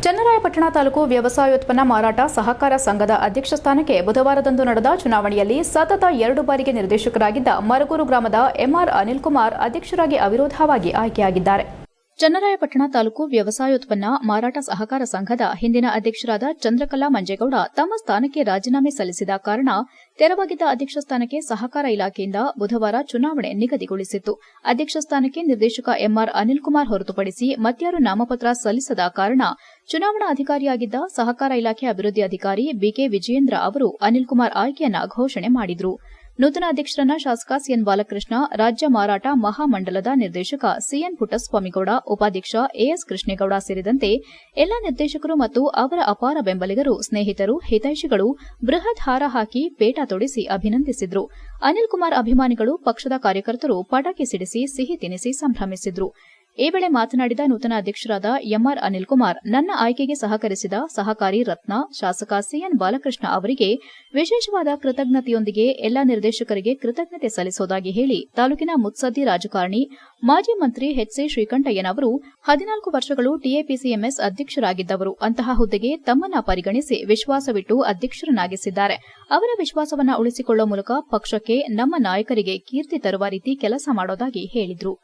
ಚನ್ನರಾಯಪಟ್ಟಣ ತಾಲೂಕು ವ್ಯವಸಾಯೋತ್ಪನ್ನ ಮಾರಾಟ ಸಹಕಾರ ಸಂಘದ ಅಧ್ಯಕ್ಷ ಸ್ಥಾನಕ್ಕೆ ಬುಧವಾರದಂದು ನಡೆದ ಚುನಾವಣೆಯಲ್ಲಿ ಸತತ 2 ಬಾರಿಗೆ ನಿರ್ದೇಶಕರಾಗಿದ್ದ ಮರಗೂರು ಗ್ರಾಮದ ಎಂಆರ್ ಅನಿಲ್ ಕುಮಾರ್ ಅಧ್ಯಕ್ಷರಾಗಿ ಅವಿರೋಧವಾಗಿ ಆಯ್ಕೆಯಾಗಿದ್ದಾರೆ. ಚನ್ನರಾಯಪಟ್ಟಣ ತಾಲೂಕು ವ್ಯವಸಾಯೋತ್ಪನ್ನ ಮಾರಾಟ ಸಹಕಾರ ಸಂಘದ ಹಿಂದಿನ ಅಧ್ಯಕ್ಷರಾದ ಚಂದ್ರಕಲಾ ಮಂಜೇಗೌಡ ತಮ್ಮ ಸ್ಥಾನಕ್ಕೆ ರಾಜೀನಾಮೆ ಸಲ್ಲಿಸಿದ ಕಾರಣ ತೆರವಾಗಿದ್ದ ಅಧ್ಯಕ್ಷ ಸ್ಥಾನಕ್ಕೆ ಸಹಕಾರ ಇಲಾಖೆಯಿಂದ ಬುಧವಾರ ಚುನಾವಣೆ ನಿಗದಿಗೊಳಿಸಿತ್ತು. ಅಧ್ಯಕ್ಷ ಸ್ಥಾನಕ್ಕೆ ನಿರ್ದೇಶಕ ಎಂಆರ್ ಅನಿಲ್ ಕುಮಾರ್ ಹೊರತುಪಡಿಸಿ ಮತ್ಯಾರು ನಾಮಪತ್ರ ಸಲ್ಲಿಸದ ಕಾರಣ ಚುನಾವಣಾ ಅಧಿಕಾರಿಯಾಗಿದ್ದ ಸಹಕಾರ ಇಲಾಖೆ ಅಭಿವೃದ್ಧಿ ಅಧಿಕಾರಿ ಬಿಕೆ ವಿಜಯೇಂದ್ರ ಅವರು ಅನಿಲ್ ಕುಮಾರ್ ಆಯ್ಕೆಯನ್ನ ಘೋಷಣೆ ಮಾಡಿದರು. ನೂತನ ಅಧ್ಯಕ್ಷರನ್ನ ಶಾಸಕ ಸಿಎನ್ ಬಾಲಕೃಷ್ಣ, ರಾಜ್ಯ ಮಾರಾಟ ಮಹಾಮಂಡಲದ ನಿರ್ದೇಶಕ ಸಿಎನ್ ಪುಟ್ಟಸ್ವಾಮಿಗೌಡ, ಉಪಾಧ್ಯಕ್ಷ ಎಎಸ್ ಕೃಷ್ಣೇಗೌಡ ಸೇರಿದಂತೆ ಎಲ್ಲ ನಿರ್ದೇಶಕರು ಮತ್ತು ಅವರ ಅಪಾರ ಬೆಂಬಲಿಗರು, ಸ್ನೇಹಿತರು, ಹಿತೈಷಿಗಳು ಬೃಹತ್ ಹಾರ ಹಾಕಿ ಪೇಟ ತೊಡಿಸಿ ಅಭಿನಂದಿಸಿದ್ರು. ಅನಿಲ್ ಕುಮಾರ್ ಅಭಿಮಾನಿಗಳು, ಪಕ್ಷದ ಕಾರ್ಯಕರ್ತರು ಪಟಾಕಿ ಸಿಡಿಸಿ ಸಿಹಿ ತಿನಿಸಿ ಸಂಭ್ರಮಿಸಿದ್ರು. ಈ ವೇಳೆ ಮಾತನಾಡಿದ ನೂತನ ಅಧ್ಯಕ್ಷರಾದ ಎಂಆರ್ ಅನಿಲ್ ಕುಮಾರ್, ನನ್ನ ಆಯ್ಕೆಗೆ ಸಹಕರಿಸಿದ ಸಹಕಾರಿ ರತ್ನ ಶಾಸಕ ಸಿಎನ್ ಬಾಲಕೃಷ್ಣ ಅವರಿಗೆ ವಿಶೇಷವಾದ ಕೃತಜ್ಞತೆಯೊಂದಿಗೆ ಎಲ್ಲಾ ನಿರ್ದೇಶಕರಿಗೆ ಕೃತಜ್ಞತೆ ಸಲ್ಲಿಸುವುದಾಗಿ ಹೇಳಿ, ತಾಲೂಕಿನ ಮುತ್ಸದ್ದಿ ರಾಜಕಾರಣಿ ಮಾಜಿ ಮಂತ್ರಿ ಎಚ್ಸಿ ಶ್ರೀಕಂಠಯ್ಯನವರು 14 ವರ್ಷಗಳು ಟಿಎಪಿಸಿಎಂಎಸ್ ಅಧ್ಯಕ್ಷರಾಗಿದ್ದವರು. ಅಂತಹ ಹುದ್ದೆಗೆ ತಮ್ಮನ್ನ ಪರಿಗಣಿಸಿ ವಿಶ್ವಾಸವಿಟ್ಟು ಅಧ್ಯಕ್ಷರನ್ನಾಗಿಸಿದ್ದಾರೆ. ಅವರ ವಿಶ್ವಾಸವನ್ನ ಉಳಿಸಿಕೊಳ್ಳುವ ಮೂಲಕ ಪಕ್ಷಕ್ಕೆ ನಮ್ಮ ನಾಯಕರಿಗೆ ಕೀರ್ತಿ ತರುವ ರೀತಿ ಕೆಲಸ ಮಾಡೋದಾಗಿ ಹೇಳಿದರು.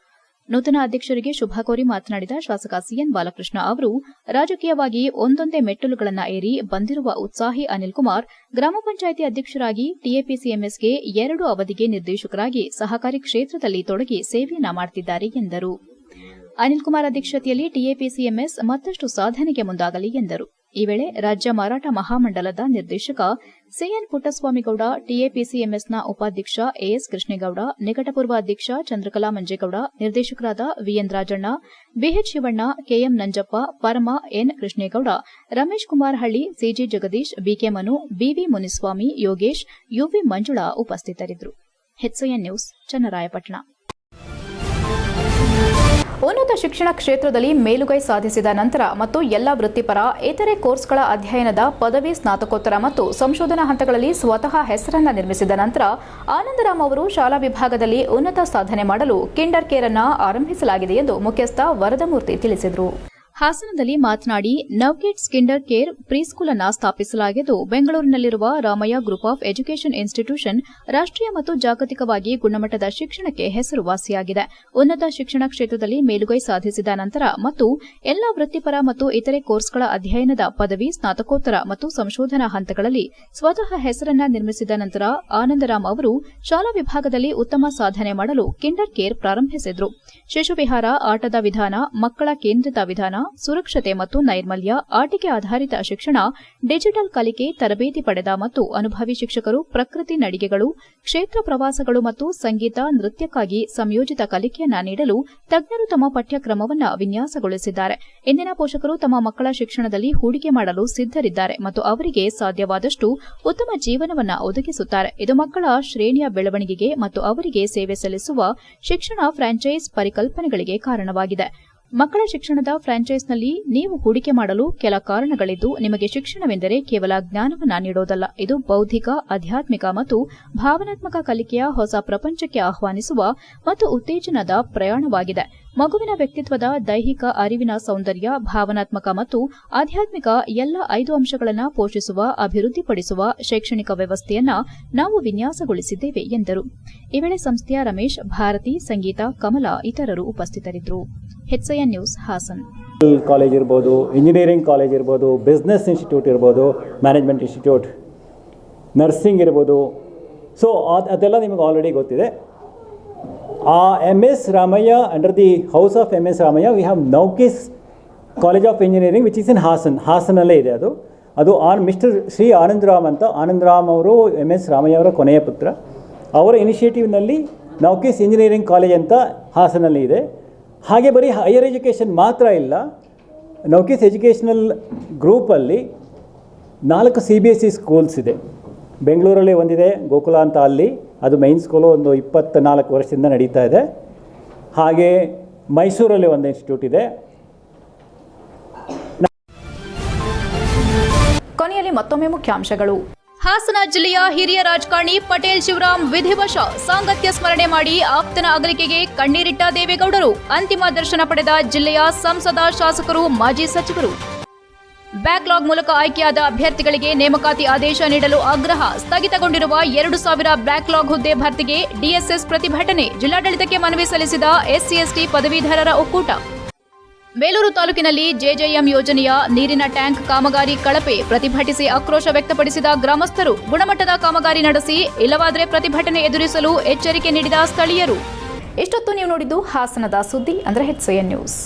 ನೂತನ ಅಧ್ಯಕ್ಷರಿಗೆ ಶುಭ ಕೋರಿ ಮಾತನಾಡಿದ ಶಾಸಕ ಸಿಎನ್ ಬಾಲಕೃಷ್ಣ ಅವರು, ರಾಜಕೀಯವಾಗಿ ಒಂದೊಂದೇ ಮೆಟ್ಟಲುಗಳನ್ನ ಏರಿ ಬಂದಿರುವ ಉತ್ಸಾಹಿ ಅನಿಲ್ ಕುಮಾರ್ ಗ್ರಾಮ ಪಂಚಾಯಿತಿ ಅಧ್ಯಕ್ಷರಾಗಿ ಟಿಎಪಿಸಿಎಂಎಸ್ಗೆ 2 ಅವಧಿಗೆ ನಿರ್ದೇಶಕರಾಗಿ ಸಹಕಾರಿ ಕ್ಷೇತ್ರದಲ್ಲಿ ತೊಡಗಿ ಸೇವೆಯನ್ನ ಮಾಡುತ್ತಿದ್ದಾರೆ ಎಂದರು. ಅನಿಲ್ ಕುಮಾರ್ ಅಧ್ಯಕ್ಷತೆಯಲ್ಲಿ ಟಿಎಪಿಸಿಎಂಎಸ್ ಮತ್ತಷ್ಟು ಸಾಧನೆಗೆ ಮುಂದಾಗಲಿ ಎಂದರು. ಈ ವೇಳೆ ರಾಜ್ಯ ಮಾರಾಟ ಮಹಾಮಂಡಲದ ನಿರ್ದೇಶಕ ಸಿಎನ್ ಪುಟ್ಟಸ್ವಾಮಿಗೌಡ, ಟಿಎಪಿಸಿಎಂಎಸ್ನ ಉಪಾಧ್ಯಕ್ಷ ಎಎಸ್ ಕೃಷ್ಣೇಗೌಡ, ನಿಕಟಪೂರ್ವ ಅಧ್ಯಕ್ಷ ಚಂದ್ರಕಲಾ ಮಂಜೇಗೌಡ, ನಿರ್ದೇಶಕರಾದ VN Rajanna, BH Shivanna, KM Nanjappa, Parama, N Krishnegowda, Ramesh Kumar Halli, CG Jagadish, BK Manu, BV Muniswamy, Yogesh, UV Manjula ಉಪಸ್ಥಿತರಿದ್ದರು. HIN news Channarayapatna. ಉನ್ನತ ಶಿಕ್ಷಣ ಕ್ಷೇತ್ರದಲ್ಲಿ ಮೇಲುಗೈ ಸಾಧಿಸಿದ ನಂತರ ಮತ್ತು ಎಲ್ಲ ವೃತ್ತಿಪರ ಇತರೆ ಕೋರ್ಸ್ಗಳ ಅಧ್ಯಯನದ ಪದವಿ, ಸ್ನಾತಕೋತ್ತರ ಮತ್ತು ಸಂಶೋಧನಾ ಹಂತಗಳಲ್ಲಿ ಸ್ವತಃ ಹೆಸರನ್ನು ನಿರ್ಮಿಸಿದ ನಂತರ ಆನಂದರಾಮ್ ಅವರು ಶಾಲಾ ವಿಭಾಗದಲ್ಲಿ ಉನ್ನತ ಸಾಧನೆ ಮಾಡಲು ಕಿಂಡರ್ ಕೇರ್ ಅನ್ನು ಆರಂಭಿಸಲಾಗಿದೆ ಎಂದು ಮುಖ್ಯಸ್ಥ ವರದಮೂರ್ತಿ ತಿಳಿಸಿದರು. ಹಾಸನದಲ್ಲಿ ಮಾತನಾಡಿ ನವ್ಕಿಡ್ಸ್ ಕಿಂಡರ್ ಕೇರ್ ಪ್ರೀಸ್ಕೂಲ್ ಅನ್ನು ಸ್ಥಾಪಿಸಲಾಗಿದ್ದು ಬೆಂಗಳೂರಿನಲ್ಲಿರುವ Ramaiah group of education institution ರಾಷ್ಟ್ರೀಯ ಮತ್ತು ಜಾಗತಿಕವಾಗಿ ಗುಣಮಟ್ಟದ ಶಿಕ್ಷಣಕ್ಕೆ ಹೆಸರುವಾಸಿಯಾಗಿದೆ. ಉನ್ನತ ಶಿಕ್ಷಣ ಕ್ಷೇತ್ರದಲ್ಲಿ ಮೇಲುಗೈ ಸಾಧಿಸಿದ ನಂತರ ಮತ್ತು ಎಲ್ಲಾ ವೃತ್ತಿಪರ ಮತ್ತು ಇತರೆ ಕೋರ್ಸ್ಗಳ ಅಧ್ಯಯನದ ಪದವಿ, ಸ್ನಾತಕೋತ್ತರ ಮತ್ತು ಸಂಶೋಧನಾ ಹಂತಗಳಲ್ಲಿ ಸ್ವತಃ ಹೆಸರನ್ನ ನಿರ್ಮಿಸಿದ ನಂತರ ಆನಂದರಾಮ್ ಅವರು ಶಾಲಾ ವಿಭಾಗದಲ್ಲಿ ಉತ್ತಮ ಸಾಧನೆ ಮಾಡಲು ಕಿಂಡರ್ ಕೇರ್ ಪ್ರಾರಂಭಿಸಿದರು. ಶಿಶುವಿಹಾರ, ಆಟದ ವಿಧಾನ, ಮಕ್ಕಳ ಕೇಂದ್ರಿತ ವಿಧಾನ, ಸುರಕ್ಷತೆ ಮತ್ತು ನೈರ್ಮಲ್ಯ, ಆಟಿಕೆ ಆಧಾರಿತ ಶಿಕ್ಷಣ, ಡಿಜಿಟಲ್ ಕಲಿಕೆ, ತರಬೇತಿ ಪಡೆದ ಮತ್ತು ಅನುಭವಿ ಶಿಕ್ಷಕರು, ಪ್ರಕೃತಿ ನಡಿಗೆಗಳು, ಕ್ಷೇತ್ರ ಪ್ರವಾಸಗಳು ಮತ್ತು ಸಂಗೀತ, ನೃತ್ಯಕ್ಕಾಗಿ ಸಂಯೋಜಿತ ಕಲಿಕೆಯನ್ನ ನೀಡಲು ತಜ್ಞರು ತಮ್ಮ ಪಠ್ಯಕ್ರಮವನ್ನು ವಿನ್ಯಾಸಗೊಳಿಸಿದ್ದಾರೆ. ಇಂದಿನ ಪೋಷಕರು ತಮ್ಮ ಮಕ್ಕಳ ಶಿಕ್ಷಣದಲ್ಲಿ ಹೂಡಿಕೆ ಮಾಡಲು ಸಿದ್ದರಿದ್ದಾರೆ ಮತ್ತು ಅವರಿಗೆ ಸಾಧ್ಯವಾದಷ್ಟು ಉತ್ತಮ ಜೀವನವನ್ನು ಒದಗಿಸುತ್ತಾರೆ. ಇದು ಮಕ್ಕಳ ಶ್ರೇಣಿಯ ಬೆಳವಣಿಗೆಗೆ ಮತ್ತು ಅವರಿಗೆ ಸೇವೆ ಸಲ್ಲಿಸುವ ಶಿಕ್ಷಣ ಫ್ರಾಂಚೈಸ್ ಪರಿಕಲ್ಪನೆಗಳಿಗೆ ಕಾರಣವಾಗಿದೆ. ಮಕ್ಕಳ ಶಿಕ್ಷಣದ ಫ್ರಾಂಚೈಸ್ನಲ್ಲಿ ನೀವು ಹೂಡಿಕೆ ಮಾಡಲು ಕೆಲ ಕಾರಣಗಳಿದ್ದು, ನಿಮಗೆ ಶಿಕ್ಷಣವೆಂದರೆ ಕೇವಲ ಜ್ಞಾನವನ್ನ ನೀಡೋದಲ್ಲ, ಇದು ಬೌದ್ಧಿಕ, ಆಧ್ಯಾತ್ಮಿಕ ಮತ್ತು ಭಾವನಾತ್ಮಕ ಕಲಿಕೆಯ ಹೊಸ ಪ್ರಪಂಚಕ್ಕೆ ಆಹ್ವಾನಿಸುವ ಮತ್ತು ಉತ್ತೇಜನದ ಪ್ರಯಾಣವಾಗಿದೆ. ಮಗುವಿನ ವ್ಯಕ್ತಿತ್ವದ ದೈಹಿಕ, ಅರಿವಿನ ಸೌಂದರ್ಯ, ಭಾವನಾತ್ಮಕ ಮತ್ತು ಆಧ್ಯಾತ್ಮಿಕ ಎಲ್ಲ 5 ಅಂಶಗಳನ್ನು ಪೋಷಿಸುವ, ಅಭಿವೃದ್ಧಿಪಡಿಸುವ ಶೈಕ್ಷಣಿಕ ವ್ಯವಸ್ಥೆಯನ್ನ ನಾವು ವಿನ್ಯಾಸಗೊಳಿಸಿದ್ದೇವೆ ಎಂದರು. ಈ ವೇಳೆ ಸಂಸ್ಥೆಯ ರಮೇಶ್, ಭಾರತಿ, ಸಂಗೀತ, ಕಮಲ ಇತರರು ಉಪಸ್ಥಿತರಿದ್ದರು. HCN news Hassan. ಕಾಲೇಜ್ ಇರ್ಬೋದು, ಇಂಜಿನಿಯರಿಂಗ್ ಕಾಲೇಜ್ ಇರ್ಬೋದು, ಬಿಸ್ನೆಸ್ ಇನ್ಸ್ಟಿಟ್ಯೂಟ್ ಇರ್ಬೋದು, ಮ್ಯಾನೇಜ್ಮೆಂಟ್ ಇನ್ಸ್ಟಿಟ್ಯೂಟ್, ನರ್ಸಿಂಗ್ ಇರ್ಬೋದು. ಸೊ ಅದೆಲ್ಲ ನಿಮಗೆ ಆಲ್ರೆಡಿ ಗೊತ್ತಿದೆ. ಆ MS Ramaiah, under the house of MS Ramaiah we have ನೌಕಿಸ್ college of engineering which is in ಹಾಸನಲ್ಲೇ ಇದೆ. ಅದು ಮಿಸ್ಟರ್ ಶ್ರೀ ಆನಂದರಾಮ್ ಅಂತ. ಆನಂದರಾಮ್ ಅವರು MS ರಾಮಯ್ಯ ಅವರ ಕೊನೆಯ ಪುತ್ರ. ಅವರ ಇನಿಷಿಯೇಟಿವ್ನಲ್ಲಿ ನೌಕಿಸ್ ಇಂಜಿನಿಯರಿಂಗ್ ಕಾಲೇಜ್ ಅಂತ ಹಾಸನಲ್ಲಿ ಇದೆ. ಹಾಗೆ ಬರೀ ಹೈಯರ್ ಎಜುಕೇಷನ್ ಮಾತ್ರ ಇಲ್ಲ, ನೌಕಿಸ್ ಎಜುಕೇಷನಲ್ ಗ್ರೂಪಲ್ಲಿ 4 CBSE ಸ್ಕೂಲ್ಸ್ ಇದೆ. ಬೆಂಗಳೂರಲ್ಲಿ ಒಂದಿದೆ, ಗೋಕುಲ ಅಂತ, ಅಲ್ಲಿ ಅದು ಮೈನ್ ಸ್ಕೂಲು, ಒಂದು 24 ವರ್ಷದಿಂದ ನಡೀತಾ ಇದೆ. ಹಾಗೆ ಮೈಸೂರಲ್ಲಿ ಒಂದು ಇನ್ಸ್ಟಿಟ್ಯೂಟ್ ಇದೆ. ಕೊನೆಯಲ್ಲಿ ಮತ್ತೊಮ್ಮೆ ಮುಖ್ಯಾಂಶಗಳು. ಹಾಸನ ಜಿಲ್ಲೆಯ ಹಿರಿಯ ರಾಜಕಾರಣಿ ಪಟೇಲ್ ಶಿವರಾಮ್ ವಿಧಿವಶ, ಸಾಂಗತ್ಯ ಸ್ಮರಣೆ ಮಾಡಿ ಆಪ್ತನ ಅಗಲಿಕೆಗೆ ಕಣ್ಣೀರಿಟ್ಟ ದೇವೇಗೌಡರು. ಅಂತಿಮ ದರ್ಶನ ಪಡೆದ ಜಿಲ್ಲೆಯ ಸಂಸದ, ಶಾಸಕರು, ಮಾಜಿ ಸಚಿವರು. ಬ್ಯಾಕ್ಲಾಗ್ ಮೂಲಕ ಆಯ್ಕೆಯಾದ ಅಭ್ಯರ್ಥಿಗಳಿಗೆ ನೇಮಕಾತಿ ಆದೇಶ ನೀಡಲು ಆಗ್ರಹ. ಸ್ಥಗಿತಗೊಂಡಿರುವ 2,000 ಬ್ಯಾಕ್ಲಾಗ್ ಹುದ್ದೆ ಭರ್ತಿಗೆ DSS ಪ್ರತಿಭಟನೆ. ಜಿಲ್ಲಾಡಳಿತಕ್ಕೆ ಮನವಿ ಸಲ್ಲಿಸಿದ SC/ST ಪದವೀಧರರ ಒಕ್ಕೂಟ. ಬೇಲೂರು ತಾಲೂಕಿನಲ್ಲಿ JJM ಯೋಜನೆಯ ನೀರಿನ ಟ್ಯಾಂಕ್ ಕಾಮಗಾರಿ ಕಳಪೆ, ಪ್ರತಿಭಟಿಸಿ ಆಕ್ರೋಶ ವ್ಯಕ್ತಪಡಿಸಿದ ಗ್ರಾಮಸ್ಥರು. ಗುಣಮಟ್ಟದ ಕಾಮಗಾರಿ ನಡೆಸಿ, ಇಲ್ಲವಾದರೆ ಪ್ರತಿಭಟನೆ ಎದುರಿಸಲು ಎಚ್ಚರಿಕೆ ನೀಡಿದ ಸ್ಥಳೀಯರು. ಇಷ್ಟೊತ್ತು ನೀವು ನೋಡಿದ್ದು ಹಾಸನದ ಸುದ್ದಿ, HCN ನ್ಯೂಸ್.